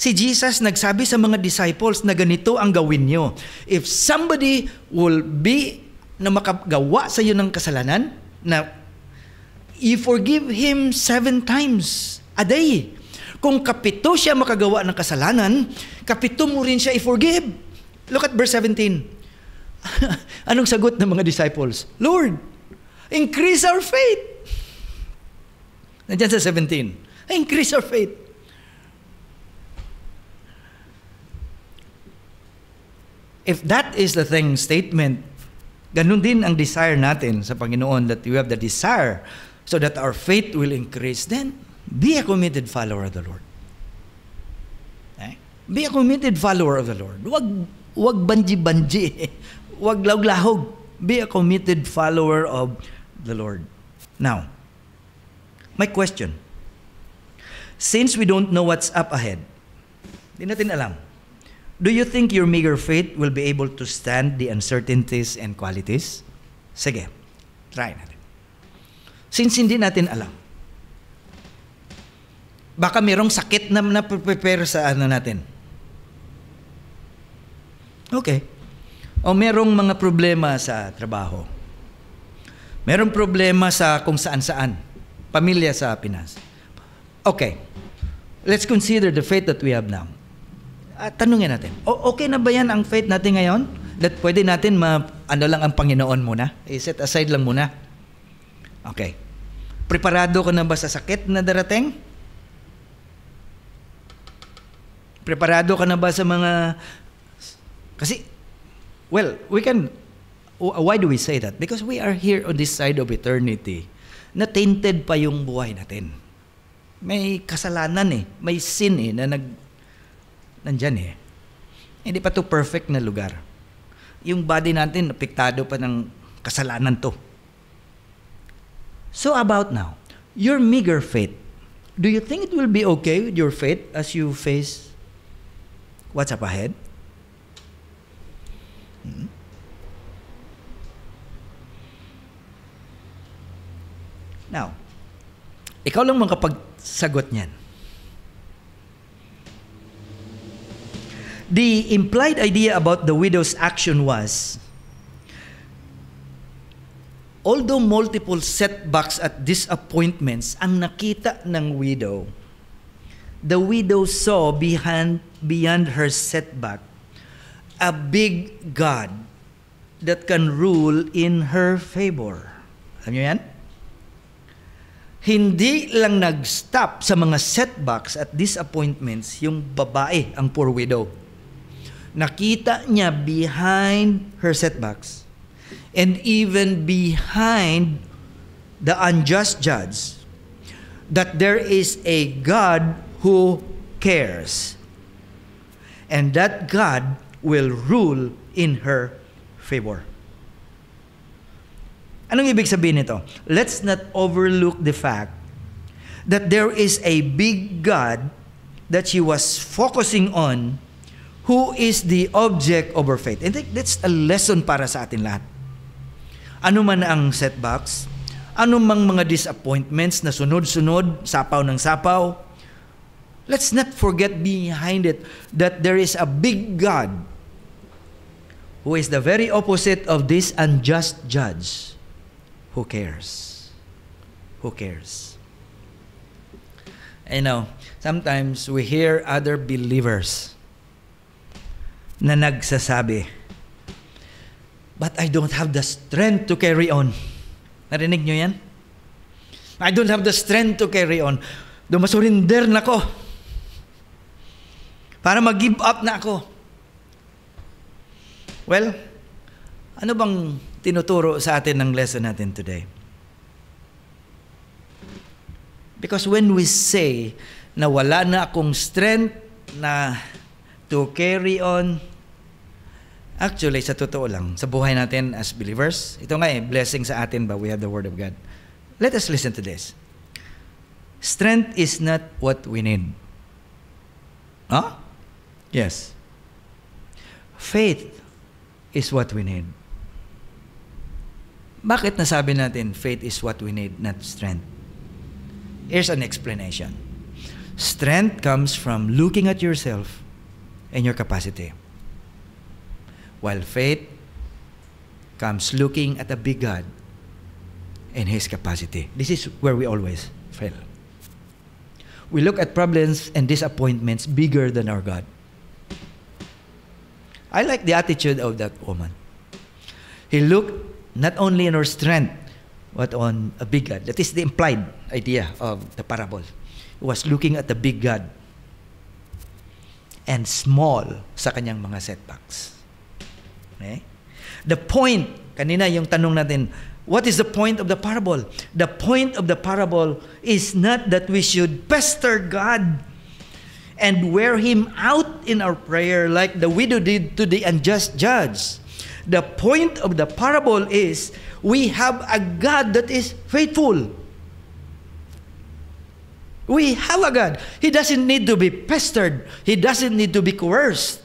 Si Jesus nagsabi sa mga disciples na ganito ang gawin nyo. If somebody will be na makagawa sa iyo ng kasalanan, na you forgive him 7 times a day. Kung kapito siya makagawa ng kasalanan, kapito mo rin siya i-forgive. Look at verse 17. Anong sagot ng mga disciples? Lord, increase our faith. Nandiyan sa 17. Increase our faith. If that is the thing, statement, ganun din ang desire natin sa Panginoon, that we have the desire so that our faith will increase, then be a committed follower of the Lord. Be a committed follower of the Lord. Wag banji-banji. Wag lahog-lahog. Be a committed follower of the Lord. Now, my question. Since we don't know what's up ahead, di natin alam, do you think your meager faith will be able to stand the uncertainties and qualities? Sige, try natin. Since hindi natin alam, baka merong sakit na prepare sa ano natin. Okay. O merong mga problema sa trabaho. Merong problema sa kung saan-saan. Pamilya sa Pinas. Okay. Let's consider the faith that we have now. Tanungin natin, okay na ba yan ang faith natin ngayon? That pwede natin ano lang ang Panginoon muna? I-set aside lang muna. Okay. Preparado ka na ba sa sakit na darating? Preparado ka na ba sa mga... Kasi, well, we can... Why do we say that? Because we are here on this side of eternity na tainted pa yung buhay natin. May kasalanan may sin na nandyan Hindi pa to perfect na lugar. Yung body natin, apektado pa ng kasalanan to. So about now, your meager faith, do you think it will be okay with your faith as you face what's up ahead? Now, ikaw lang makapagsagot niyan. The implied idea about the widow's action was, although multiple setbacks at disappointments ang nakita ng widow, the widow saw beyond her setback a big God that can rule in her favor. Alam niyo yan? Hindi lang nag-stop sa mga setbacks at disappointments yung babae, ang poor widow. Nakita niya behind her setbacks and even behind the unjust judge that there is a God who cares. And that God will rule in her favor. Anong ibig sabihin nito? Let's not overlook the fact that there is a big God that she was focusing on, who is the object of her faith. And I think that's a lesson para sa atin lahat. Ano man ang setbacks, ano mang mga disappointments na sunod-sunod, sapaw ng sapaw, let's not forget behind it that there is a big God who is the very opposite of this unjust judge. Who cares? Who cares? Sometimes we hear other believers na nagsasabi, but I don't have the strength to carry on. Narinig nyo yan? I don't have the strength to carry on. Dumasurinder na ko. Para mag-give up na ako. Well, ano bang tinuturo sa atin ng lesson natin today? Because when we say na wala na akong strength na to carry on, actually, sa totoo lang, sa buhay natin as believers, ito nga blessing sa atin ba we have the Word of God. Let us listen to this. Strength is not what we need. Huh? Yes. Faith is what we need. Bakit nasabi natin faith is what we need, not strength? Here's an explanation. Strength comes from looking at yourself and your capacity. While faith comes looking at a big God and His capacity. This is where we always fail. we look at problems and disappointments bigger than our God. I like the attitude of that woman. He looked not only on her strength, but on a big God. That is the implied idea of the parable. He was looking at the big God and small sa kanyang mga setbacks. Okay? The point, kanina yung tanong natin, what is the point of the parable? The point of the parable is not that we should pester God and wear Him out in our prayer like the widow did to the unjust judge. The point of the parable is we have a God that is faithful. We have a God. He doesn't need to be pestered. He doesn't need to be coerced.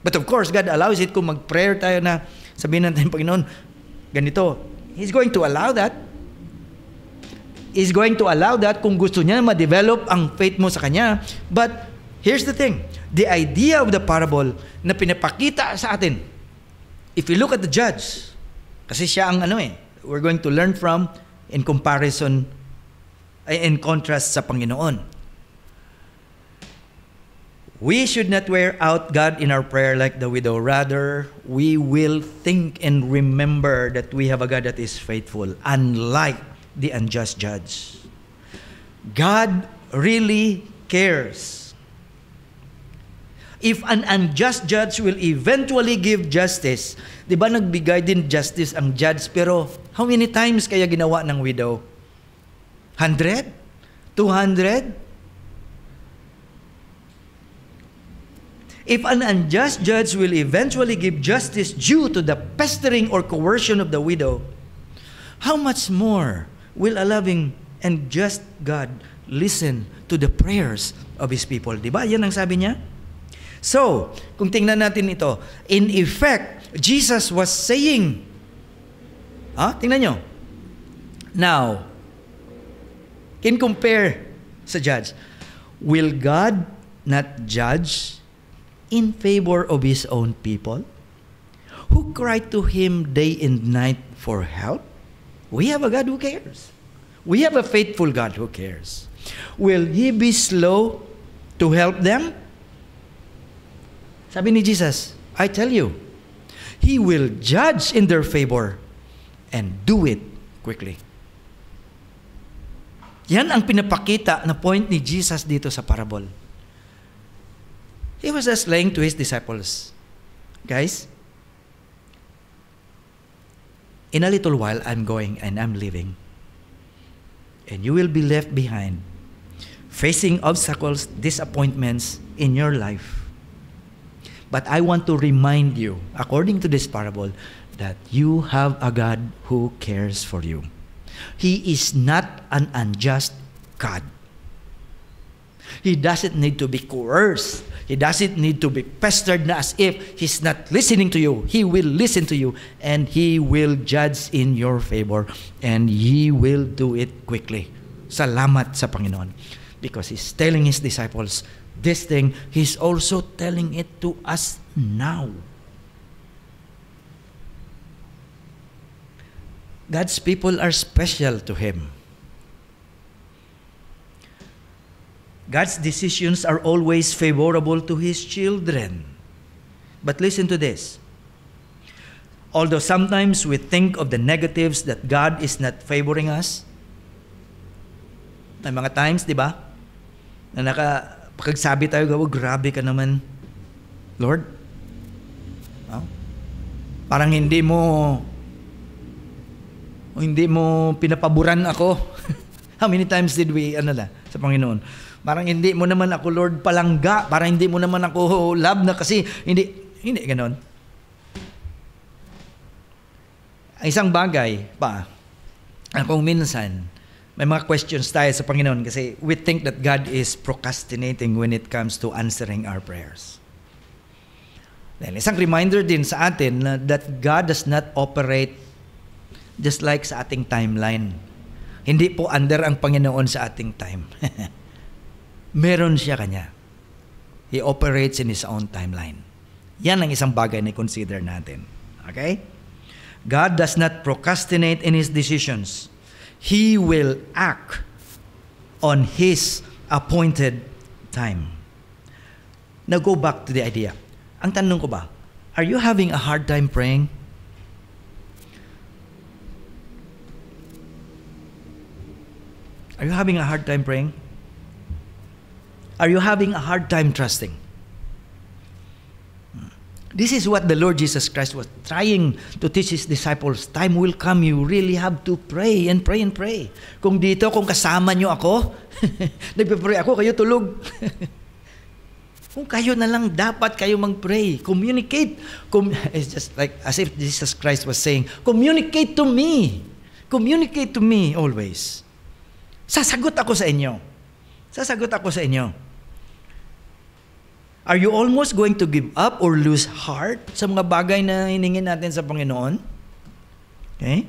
But of course, God allows it kung mag-prayer tayo na sabihin natin, Panginoon, ganito. He's going to allow that. He's going to allow that kung gusto niya ma-develop ang faith mo sa Kanya. But here's the thing. The idea of the parable na pinapakita sa atin, if you look at the judge, kasi siya ang we're going to learn from in comparison, in contrast sa Panginoon. We should not wear out God in our prayer like the widow. Rather, we will think and remember that we have a God that is faithful, unlike the unjust judge. God really cares. If an unjust judge will eventually give justice, di ba nagbigay din justice ang judge, pero how many times kaya ginawa ng widow? 100? 200? If an unjust judge will eventually give justice due to the pestering or coercion of the widow, how much more will a loving and just God listen to the prayers of His people? Di ba? Yan ang sabi niya. So, kung tingnan natin ito, in effect, Jesus was saying, tingnan nyo. Now, can compare sa judge. Will God not judge in favor of His own people who cry to Him day and night for help? We have a God who cares. We have a faithful God who cares. Will He be slow to help them? Sabi ni Jesus, I tell you, He will judge in their favor and do it quickly. Yan ang pinapakita na point ni Jesus dito sa parable. He was just saying to His disciples, guys, in a little while I'm going and I'm leaving. And you will be left behind, facing obstacles, disappointments in your life. But I want to remind you, according to this parable, that you have a God who cares for you. He is not an unjust God. He doesn't need to be coerced. He doesn't need to be pestered na as if He's not listening to you. He will listen to you and He will judge in your favor and He will do it quickly. Salamat sa Panginoon. Because He's telling His disciples this thing, He's also telling it to us now. God's people are special to Him. God's decisions are always favorable to His children. But listen to this. Although sometimes we think of the negatives that God is not favoring us, may mga times, di ba, na pagsabi tayo, grabe ka naman, Lord. Parang hindi mo pinapaboran ako. How many times did we, sa Panginoon? Parang hindi mo naman ako, Lord, palangga. Parang hindi mo naman ako love na kasi hindi ganon. Ang isang bagay pa, kung minsan, may mga questions tayo sa Panginoon kasi we think that God is procrastinating when it comes to answering our prayers. Then, isang reminder din sa atin na that God does not operate just like sa ating timeline. Hindi po under ang Panginoon sa ating time. Meron siya Kanya. He operates in His own timeline. Yan ang isang bagay na consider natin. Okay? God does not procrastinate in His decisions. He will act on His appointed time. Now go back to the idea. Ang tanong ko ba, are you having a hard time praying? Are you having a hard time praying? Are you having a hard time trusting? This is what the Lord Jesus Christ was trying to teach His disciples. Time will come, you really have to pray and pray and pray. Kung kasama nyo ako, nagpipray ako, kayo tulog. Kung kayo na lang, dapat kayo mag-pray. Communicate. It's just like as if Jesus Christ was saying, communicate to me. Communicate to me always. Sasagot ako sa inyo. Sasagot ako sa inyo. Are you almost going to give up or lose heart sa mga bagay na hiningin natin sa Panginoon? Okay?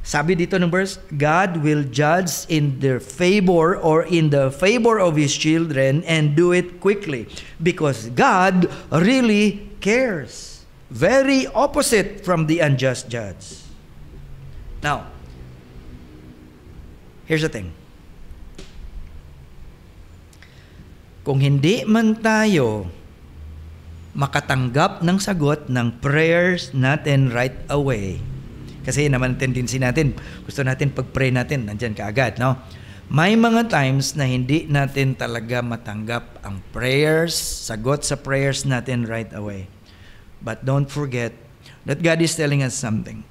Sabi dito ng verse, God will judge in their favor or in the favor of His children and do it quickly because God really cares. Very opposite from the unjust judge. Now, here's the thing. Kung hindi man tayo makatanggap ng sagot ng prayers natin right away, kasi naman tendency natin, gusto natin pag-pray natin, nandyan kaagad, no? May mga times na hindi natin talaga matanggap ang prayers, sagot sa prayers natin right away. But don't forget that God is telling us something.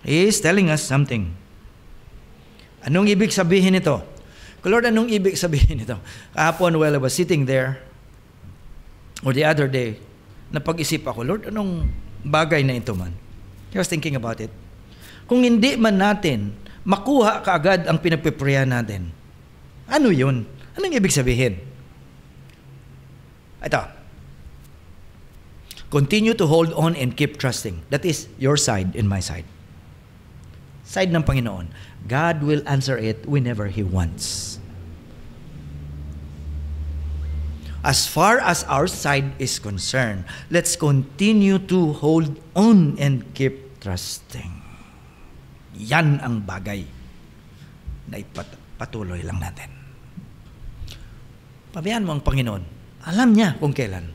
He is telling us something. Anong ibig sabihin nito? Lord, anong ibig sabihin nito? Kahapon while I was sitting there, or the other day, napag-isip ako, Lord, anong bagay na ito man? I was thinking about it. Kung hindi man natin makuha kaagad ang pinagpiprayan natin, ano yun? Anong ibig sabihin? Ito. Continue to hold on and keep trusting. That is your side and my side. Side ng Panginoon. God will answer it whenever He wants. As far as our side is concerned, let's continue to hold on and keep trusting. Yan ang bagay na ipatuloy lang natin. Pabayaan mo ang Panginoon. Alam niya kung kailan.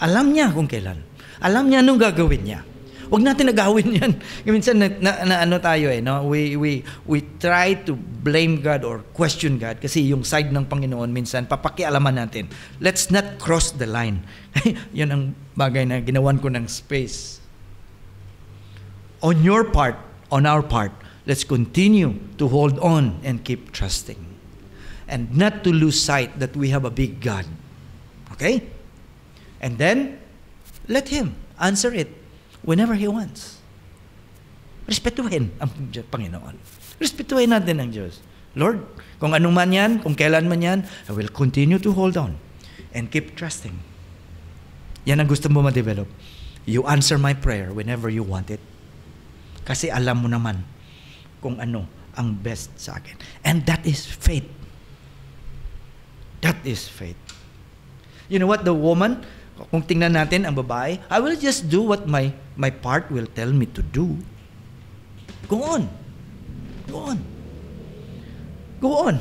Alam niya kung kailan. Alam niya anong gagawin niya. Huwag natin nagawin yan. Minsan ano tayo no? We try to blame God or question God kasi yung side ng Panginoon minsan papakialaman natin. Let's not cross the line. Yan ang bagay na ginawan ko ng space. On your part, on our part, let's continue to hold on and keep trusting. And not to lose sight that we have a big God. Okay? And then, let Him answer it whenever He wants. Respetuhin ang Panginoon. Respetuhin natin ang Diyos. Lord, kung anong man yan, kung kailan man yan, I will continue to hold on and keep trusting. Yan ang gusto mo ma-develop. You answer my prayer whenever you want it. Kasi alam mo naman kung ano ang best sa akin. And that is faith. That is faith. You know what the woman, kung tingnan natin ang babae, I will just do what my part will tell me to do. Go on. Go on. Go on.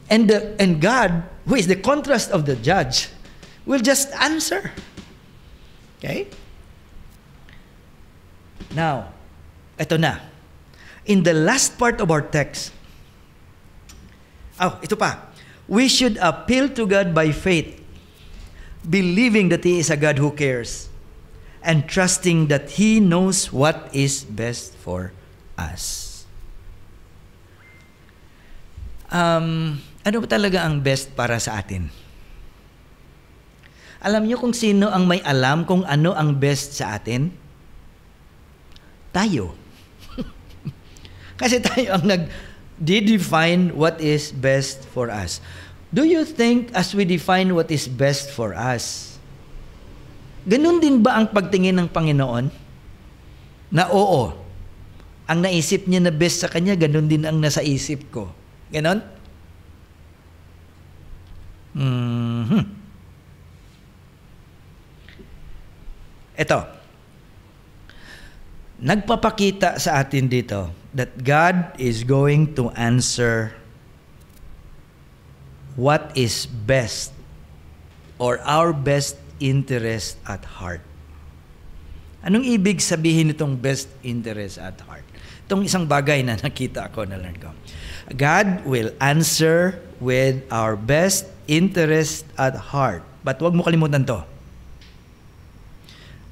And God, who is the contrast of the judge, will just answer. Okay? Now, ito na. In the last part of our text, ito pa. We should appeal to God by faith, believing that He is a God who cares, and trusting that He knows what is best for us. Ano ba talaga ang best para sa atin? Alam niyo kung sino ang may alam kung ano ang best sa atin? Tayo. Kasi tayo ang nag-define what is best for us. Do you think as we define what is best for us, ganun din ba ang pagtingin ng Panginoon? Na oo, ang naisip niya na best sa Kanya, ganun din ang nasa isip ko. Ganon? Ito. nagpapakita sa atin dito that God is going to answer what is best or our best interest at heart. Anong ibig sabihin nitong best interest at heart? Itong isang bagay na nakita ko, na-learn ko. God will answer with our best interest at heart. But huwag mo kalimutan to.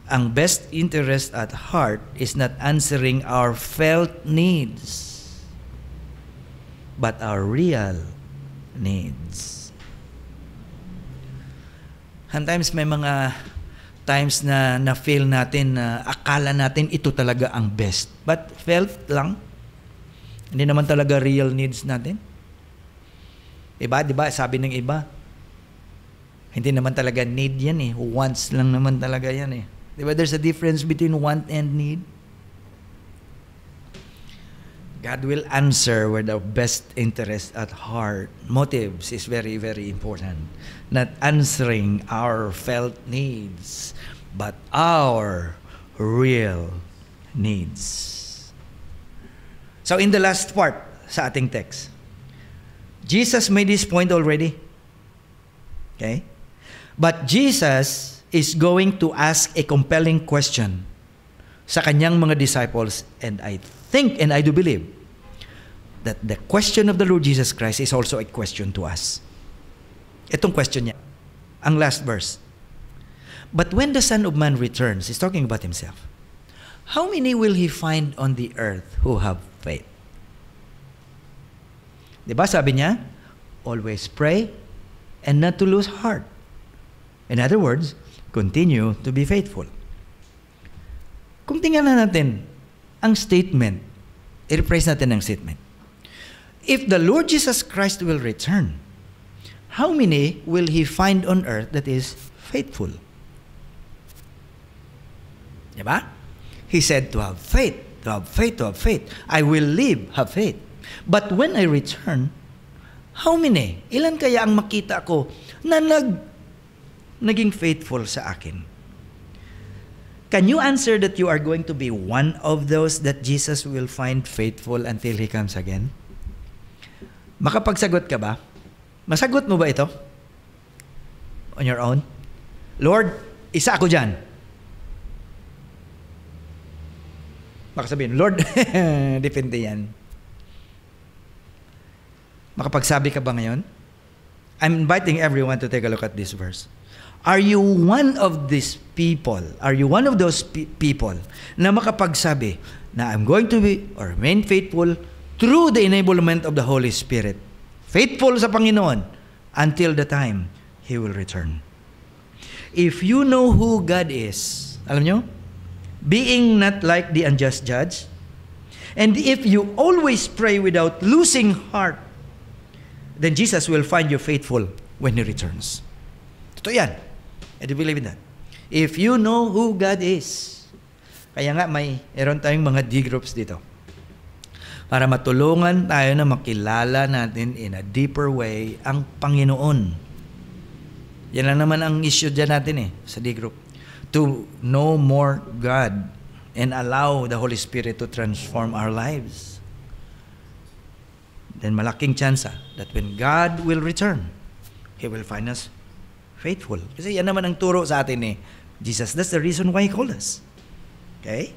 Ang best interest at heart is not answering our felt needs, but our real needs. Sometimes may mga times na na-feel natin na akala natin ito talaga ang best, but felt lang. Hindi naman talaga real needs natin. Diba? Sabi ng iba, hindi naman talaga need yan eh. Wants lang naman talaga yan eh. Diba? There's a difference between want and need. God will answer with our best interest at heart. Motives is very, very important. Not answering our felt needs, but our real needs. So in the last part sa ating text, Jesus made this point already. Okay? But Jesus is going to ask a compelling question sa kanyang mga disciples, and I think and I do believe that the question of the Lord Jesus Christ is also a question to us. Itong question niya, ang last verse. But when the Son of Man returns, he's talking about himself, how many will he find on the earth who have faith? Diba sabi niya, always pray and not to lose heart. In other words, continue to be faithful. Kung tingnan natin ang statement, i-rephrase natin ang statement. If the Lord Jesus Christ will return, how many will He find on earth that is faithful? Diba? He said to have faith, to have faith, to have faith. I will live, have faith. But when I return, how many? Ilan kaya ang makita ko na naging faithful sa akin? Can you answer that you are going to be one of those that Jesus will find faithful until He comes again? Makapagsagot ka ba? Masagot mo ba ito? On your own? Lord, isa ako dyan. Baka sabihin, Lord, depende yan. Makapagsabi ka ba ngayon? I'm inviting everyone to take a look at this verse. Are you one of these people? Are you one of those people na makapagsabi na I'm going to be or remain faithful through the enablement of the Holy Spirit? Faithful sa Panginoon until the time He will return. If you know who God is, alam nyo, being not like the unjust judge, and if you always pray without losing heart, then Jesus will find you faithful when He returns. Totoo yan. I do believe in that. If you know who God is. Kaya nga meron tayong mga D-groups dito. Para matulungan tayo na makilala natin in a deeper way ang Panginoon. Yan lang naman ang issue dyan natin sa D-group. To know more God and allow the Holy Spirit to transform our lives. Then malaking chance that when God will return, He will find us faithful. Kasi yan naman ang turo sa atin Jesus. That's the reason why He called us. Okay?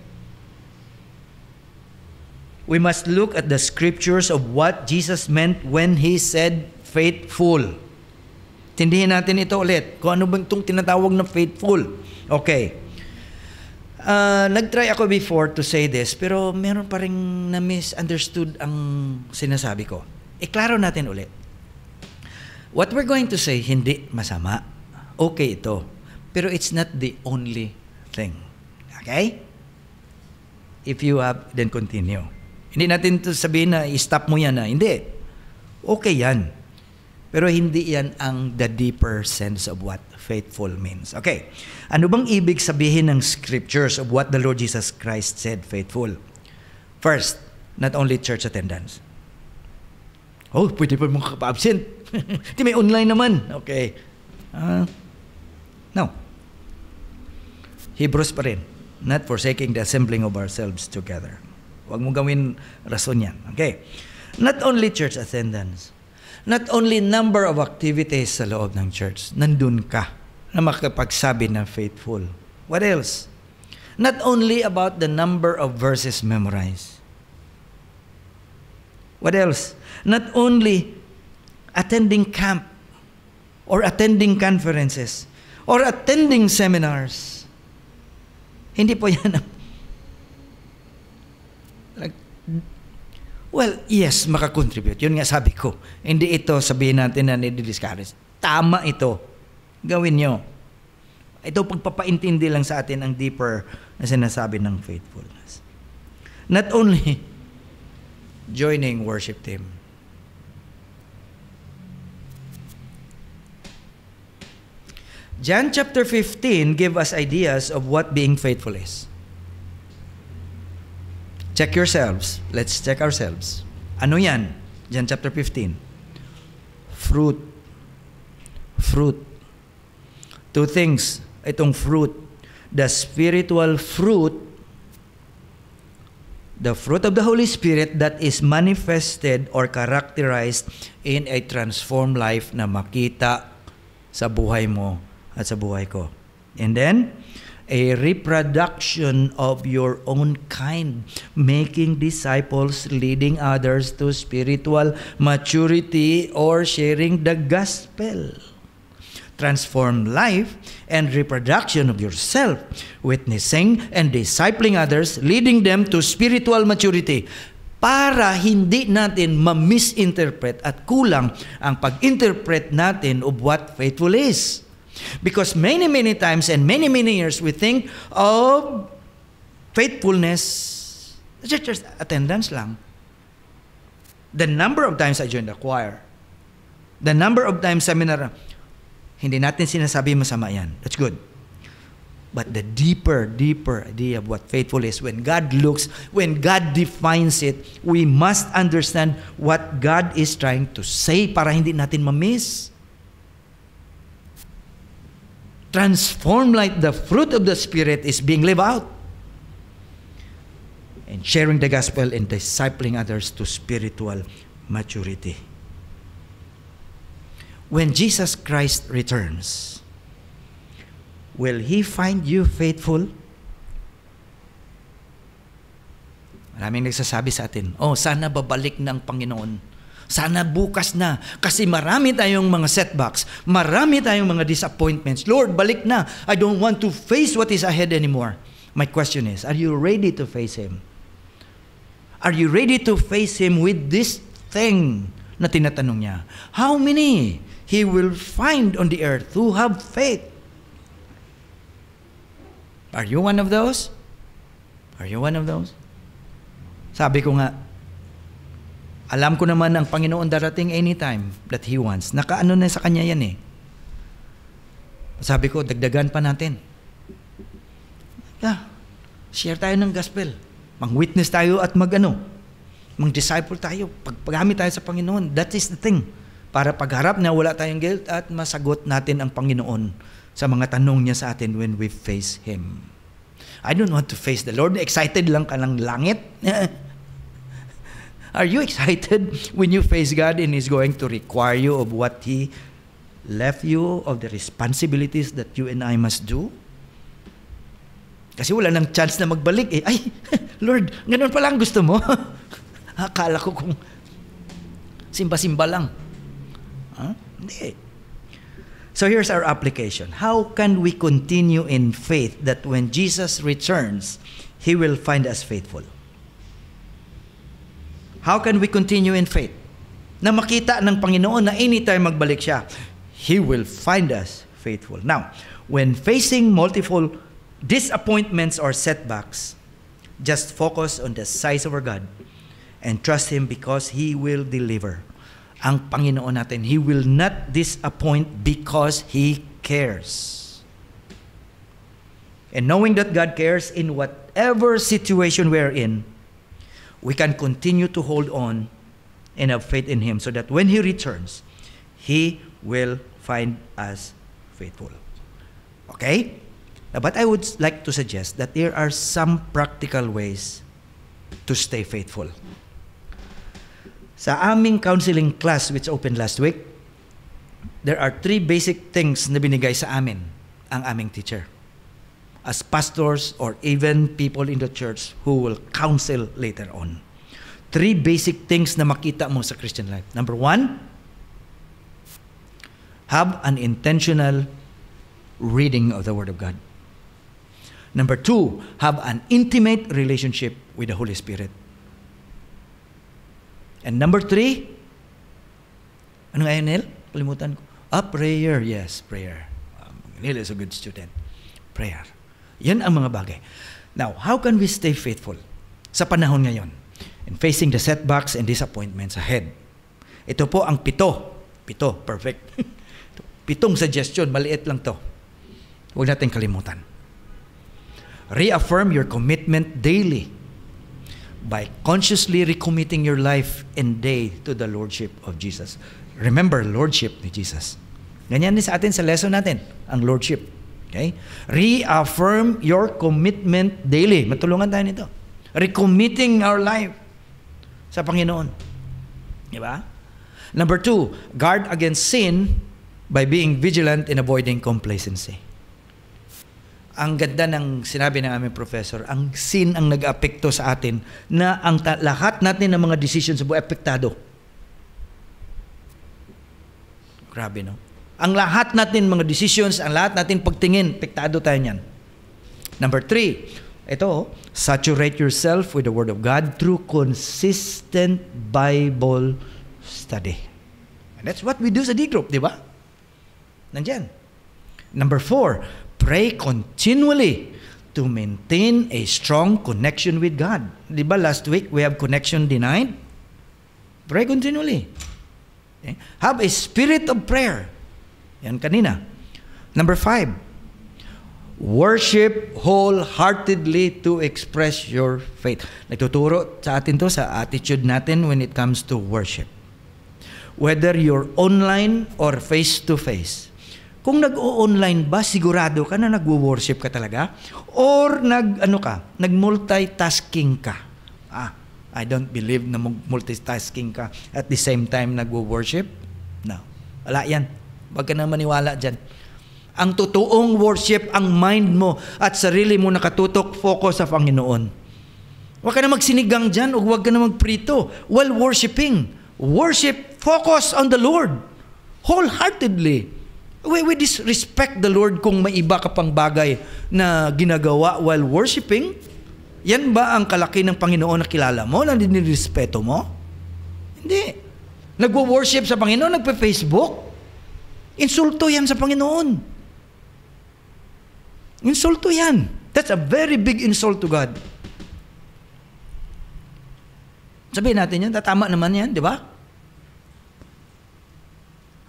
We must look at the scriptures of what Jesus meant when He said faithful. Tindihin natin ito ulit. Kung ano bang itong tinatawag na faithful. Okay. Nag-try ako before to say this, pero meron pa rin na-misunderstood ang sinasabi ko. Iklaro natin ulit. What we're going to say, hindi masama. Okay ito. Pero it's not the only thing. Okay? If you have, then continue. Hindi natin to sabihin na i-stop mo yan Hindi. Okay yan. Pero hindi yan ang the deeper sense of what faithful means. Okay. Ano bang ibig sabihin ng scriptures of what the Lord Jesus Christ said faithful? First, not only church attendance. Oh, pwede pa mong kapa-absent. Di may online naman. Okay. No. Hebrews pa rin. not forsaking the assembling of ourselves together. Huwag mo gawin rason yan. Okay. Not only church attendance, not only number of activities sa loob ng church, nandun ka na makapagsabi na faithful. What else? Not only about the number of verses memorized. What else? Not only attending camp or attending conferences or attending seminars. Hindi po yan. Well, yes, makakontribute. Yun nga sabi ko. Hindi ito sabihin natin na nidi-discourage. Tama ito. Gawin nyo. Ito pagpapaintindi lang sa atin ang deeper na sinasabi ng faithfulness. Not only joining worship team. John chapter 15 give us ideas of what being faithful is. Check yourselves. Let's check ourselves. Ano yan? John chapter 15. Fruit. Fruit. Two things. Itong fruit. The spiritual fruit, the fruit of the Holy Spirit that is manifested or characterized in a transformed life na makita sa buhay mo at sa buhay ko. And then, a reproduction of your own kind, making disciples, leading others to spiritual maturity or sharing the gospel. Transformed life and reproduction of yourself, witnessing and discipling others, leading them to spiritual maturity. Para hindi natin ma-misinterpret at kulang ang pag-interpret natin of what faithful is. Because many times and many years we think of faithfulness, church attendance lang. The number of times I joined the choir, the number of times seminar, hindi natin sinasabi masama yan. That's good. But the deeper idea of what faithful is, when God looks, when God defines it, we must understand what God is trying to say para hindi natin ma-miss. Transform like the fruit of the Spirit is being lived out. And sharing the gospel and discipling others to spiritual maturity. When Jesus Christ returns, will He find you faithful? Maraming nagsasabi sa atin, sana babalik ng Panginoon. Sana bukas na. Kasi marami tayong mga setbacks. Marami tayong mga disappointments. Lord, balik na. I don't want to face what is ahead anymore. My question is, are you ready to face Him? Are you ready to face Him with this thing na tinatanong niya? How many He will find on the earth who have faith? Are you one of those? Are you one of those? Sabi ko nga, alam ko naman ang Panginoon darating anytime that He wants. Nakaano na sa Kanya yan eh. Sabi ko, dagdagan pa natin. Share tayo ng gospel. Mag-witness tayo at mag-disciple tayo. Pagpagamit tayo sa Panginoon. That is the thing. Para pagharap na wala tayong guilt at masagot natin ang Panginoon sa mga tanong niya sa atin when we face Him. I don't want to face the Lord. Excited lang ka ng langit. Are you excited when you face God and He's going to require you of what He left you, of the responsibilities that you and I must do? Kasi wala nang chance na magbalik eh. Ay, Lord, ganun pala ang gusto mo. Akala ko kung simba-simba lang. Hindi. So here's our application. How can we continue in faith that when Jesus returns, He will find us faithful? How can we continue in faith? Na makita ng Panginoon na anytime magbalik siya, He will find us faithful. Now, when facing multiple disappointments or setbacks, just focus on the size of our God and trust Him because He will deliver. Ang Panginoon natin, He will not disappoint because He cares. And knowing that God cares in whatever situation we're in, we can continue to hold on and have faith in Him so that when He returns, He will find us faithful. Okay? But I would like to suggest that there are some practical ways to stay faithful. Sa aming counseling class which opened last week, there are 3 basic things na binigay sa amin ang aming teacher as pastors or even people in the church who will counsel later on. 3 basic things na makita mo sa Christian life. Number 1, have an intentional reading of the Word of God. Number 2, have an intimate relationship with the Holy Spirit. And number 3, ano nga yun, Neil? Kalimutan ko. Prayer. Yes, prayer. Neil is a good student. Prayer. Yan ang mga bagay. Now, how can we stay faithful sa panahon ngayon in facing the setbacks and disappointments ahead? Ito po ang 7. Perfect. 7 suggestion, maliit lang to. Huwag natin kalimutan. Reaffirm your commitment daily by consciously recommitting your life and day to the Lordship of Jesus. Remember, Lordship ni Jesus. Ganyan din sa atin sa lesson natin, ang Lordship. Okay? Reaffirm your commitment daily. Matulungan tayo nito. Recommitting our life sa Panginoon. Diba? Number 2, guard against sin by being vigilant and avoiding complacency. Ang ganda ng sinabi ng aming professor, ang sin ang nag-apekto sa atin na ang lahat natin ng mga decisions sa buhay apektado. Grabe, no? Ang lahat natin mga decisions, ang lahat natin pagtingin, apektado tayo niyan. Number 3, ito, saturate yourself with the Word of God through consistent Bible study. And that's what we do sa D-group, di ba? Nandyan. Number 4, pray continually to maintain a strong connection with God. Di ba last week we have connection denied? Pray continually. Okay? Have a spirit of prayer. Yan kanina. Number 5, worship wholeheartedly to express your faith. Nagtuturo sa atin to sa attitude natin when it comes to worship. Whether you're online or face-to-face. Kung nag-o-online ba, sigurado ka na nagwo-worship ka talaga? Or nag-multitasking ka? I don't believe na multitasking ka at the same time nagwo-worship. No. Wala yan. Huwag ka na maniwala dyan. Ang totoong worship, ang mind mo at sarili mo nakatutok, focus sa Panginoon. Huwag ka na magsinigang dyan o huwag ka na magprito. While worshiping, worship, focus on the Lord. Wholeheartedly. We disrespect the Lord kung may iba ka pang bagay na ginagawa while worshiping. Yan ba ang kalaki ng Panginoon na kilala mo, na ninirespeto mo? Hindi. Nagwo-worship sa Panginoon, nagpe-Facebook. Insulto yan sa Panginoon. Insulto yan. That's a very big insult to God. Sabihin natin yan, tama naman yan, di ba?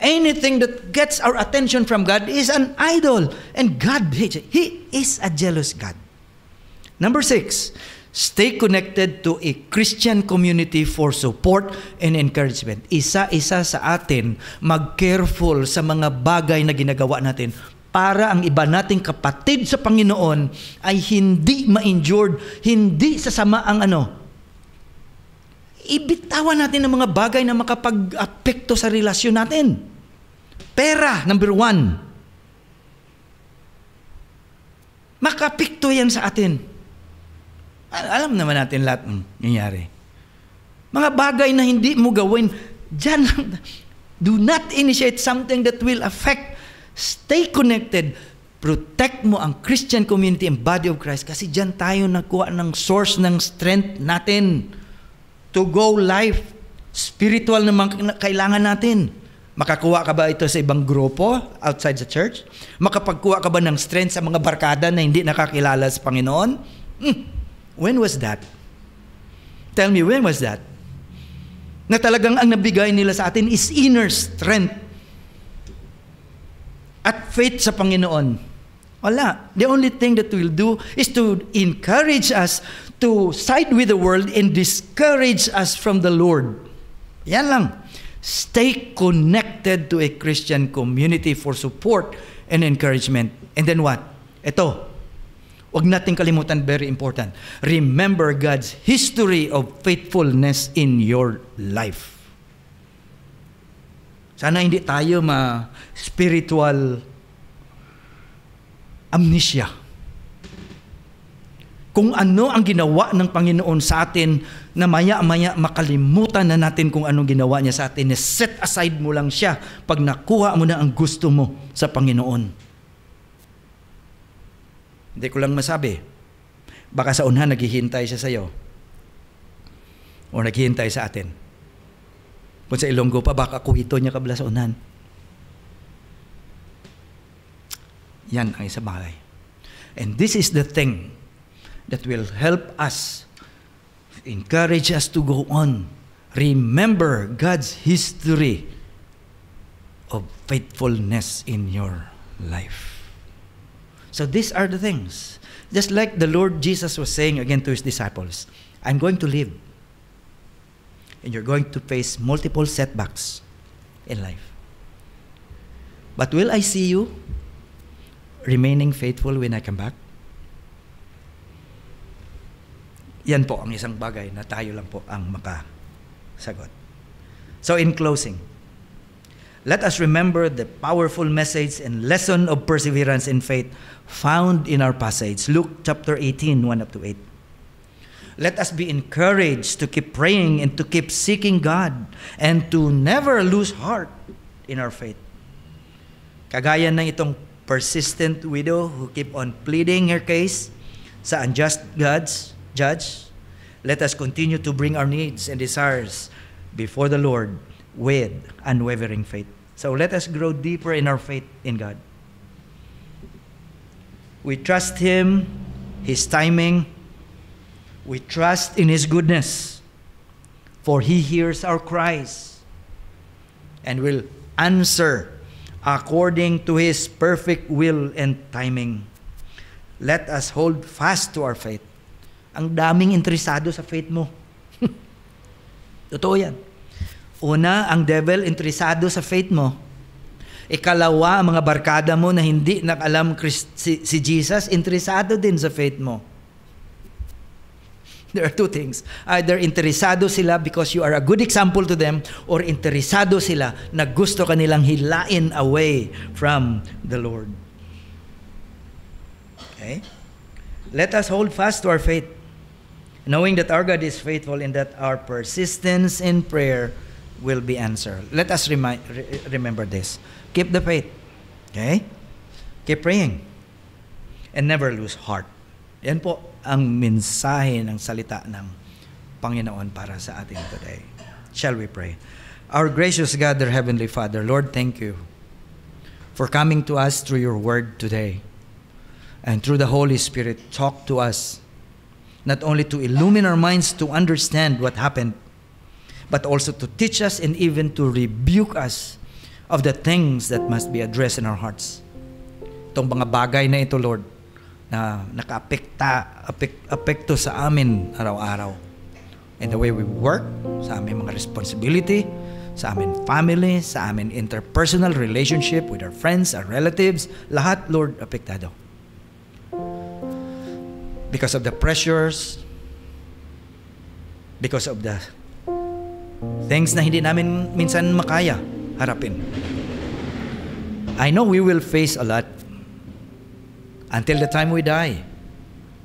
Anything that gets our attention from God is an idol. And God hates it. He is a jealous God. Number 6, stay connected to a Christian community for support and encouragement. Isa-isa sa atin, mag-careful sa mga bagay na ginagawa natin para ang iba nating kapatid sa Panginoon ay hindi ma-injured, hindi sasama ang Ibitawan natin ang mga bagay na makapag-apekto sa relasyon natin. Pera, number 1. Makapikto yan sa atin. Alam naman natin lahat ng nangyari. Mga bagay na hindi mo gawin, dyan lang. Do not initiate something that will affect. Stay connected. Protect mo ang Christian community and body of Christ kasi dyan tayo nakuha ng source ng strength natin to go life. Spiritual naman kailangan natin. Makakuha ka ba ito sa ibang grupo outside the church? Makapagkuha ka ba ng strength sa mga barkada na hindi nakakilala sa Panginoon? When was that? Tell me, when was that? Na talagang ang nabigay nila sa atin is inner strength at faith sa Panginoon. Wala. The only thing that we'll do is to encourage us to side with the world and discourage us from the Lord. Yan lang. Stay connected to a Christian community for support and encouragement. And then what? Ito, Huwag nating kalimutan, very important. Remember God's history of faithfulness in your life. Sana hindi tayo ma-spiritual amnesia. Kung ano ang ginawa ng Panginoon sa atin, na maya-maya makalimutan na natin kung anong ginawa niya sa atin. Set aside mo lang siya pag nakuha mo na ang gusto mo sa Panginoon. Hindi ko lang masabi. Baka sa unahan naghihintay siya sa iyo. O naghihintay sa atin. Kung sa Ilonggo pa, baka kuhito niya kabla sa unahan. Yan ang isang bagay. And this is the thing that will help us, encourage us to go on. Remember God's history of faithfulness in your life. So these are the things. Just like the Lord Jesus was saying again to His disciples, I'm going to live. And you're going to face multiple setbacks in life. But will I see you remaining faithful when I come back? Yan po ang isang bagay na tayo lang po ang makasagot. So in closing, let us remember the powerful message and lesson of perseverance in faith found in our passage, Luke chapter 18, 1 up to 8. Let us be encouraged to keep praying and to keep seeking God and to never lose heart in our faith. Kagaya ng itong persistent widow who keep on pleading her case sa unjust judge, let us continue to bring our needs and desires before the Lord with unwavering faith. So let us grow deeper in our faith in God. We trust Him, His timing. We trust in His goodness, for He hears our cries and will answer according to His perfect will and timing. Let us hold fast to our faith. Ang daming interesado sa faith mo. Totoo yan. Una, ang devil interesado sa faith mo. Ikalawa, ang mga barkada mo na hindi nakalam si Jesus, interesado din sa faith mo. There are two things. Either interesado sila because you are a good example to them, or interesado sila na gusto kanilang hilain away from the Lord. Okay? Let us hold fast to our faith, knowing that our God is faithful and that our persistence in prayer will be answered. Let us remember this. Keep the faith. Okay? Keep praying. And never lose heart. Yan po ang mensahe ng salita ng Panginoon para sa atin today. Shall we pray? Our gracious God, our Heavenly Father, Lord, thank you for coming to us through your word today. And through the Holy Spirit, talk to us, not only to illumine our minds to understand what happened, but also to teach us and even to rebuke us of the things that must be addressed in our hearts. Itong mga bagay na ito, Lord, na naka-apekto sa amin araw-araw. In the way we work, sa aming mga responsibility, sa amin family, sa amin interpersonal relationship with our friends, our relatives, lahat, Lord, apektado. Because of the pressures, because of the things na hindi namin minsan makaya harapin. I know we will face a lot until the time we die,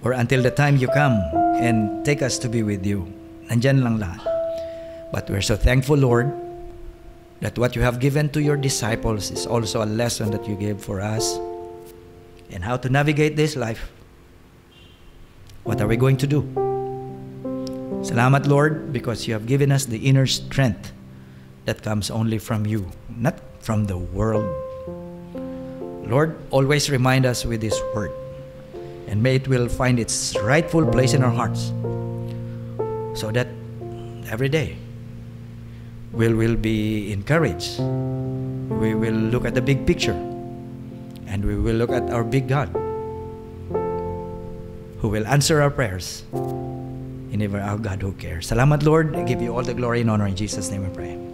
or until the time you come and take us to be with you. Nandyan lang lahat. But we're so thankful, Lord, that what you have given to your disciples is also a lesson that you gave for us and how to navigate this life. What are we going to do? Salamat, Lord, because you have given us the inner strength that comes only from you, not from the world. Lord, always remind us with this word, and may it will find its rightful place in our hearts, so that every day we will be encouraged. We will look at the big picture, and we will look at our big God, who will answer our prayers, and ever our God who cares. Salamat, Lord. I give you all the glory and honor. In Jesus' name we pray.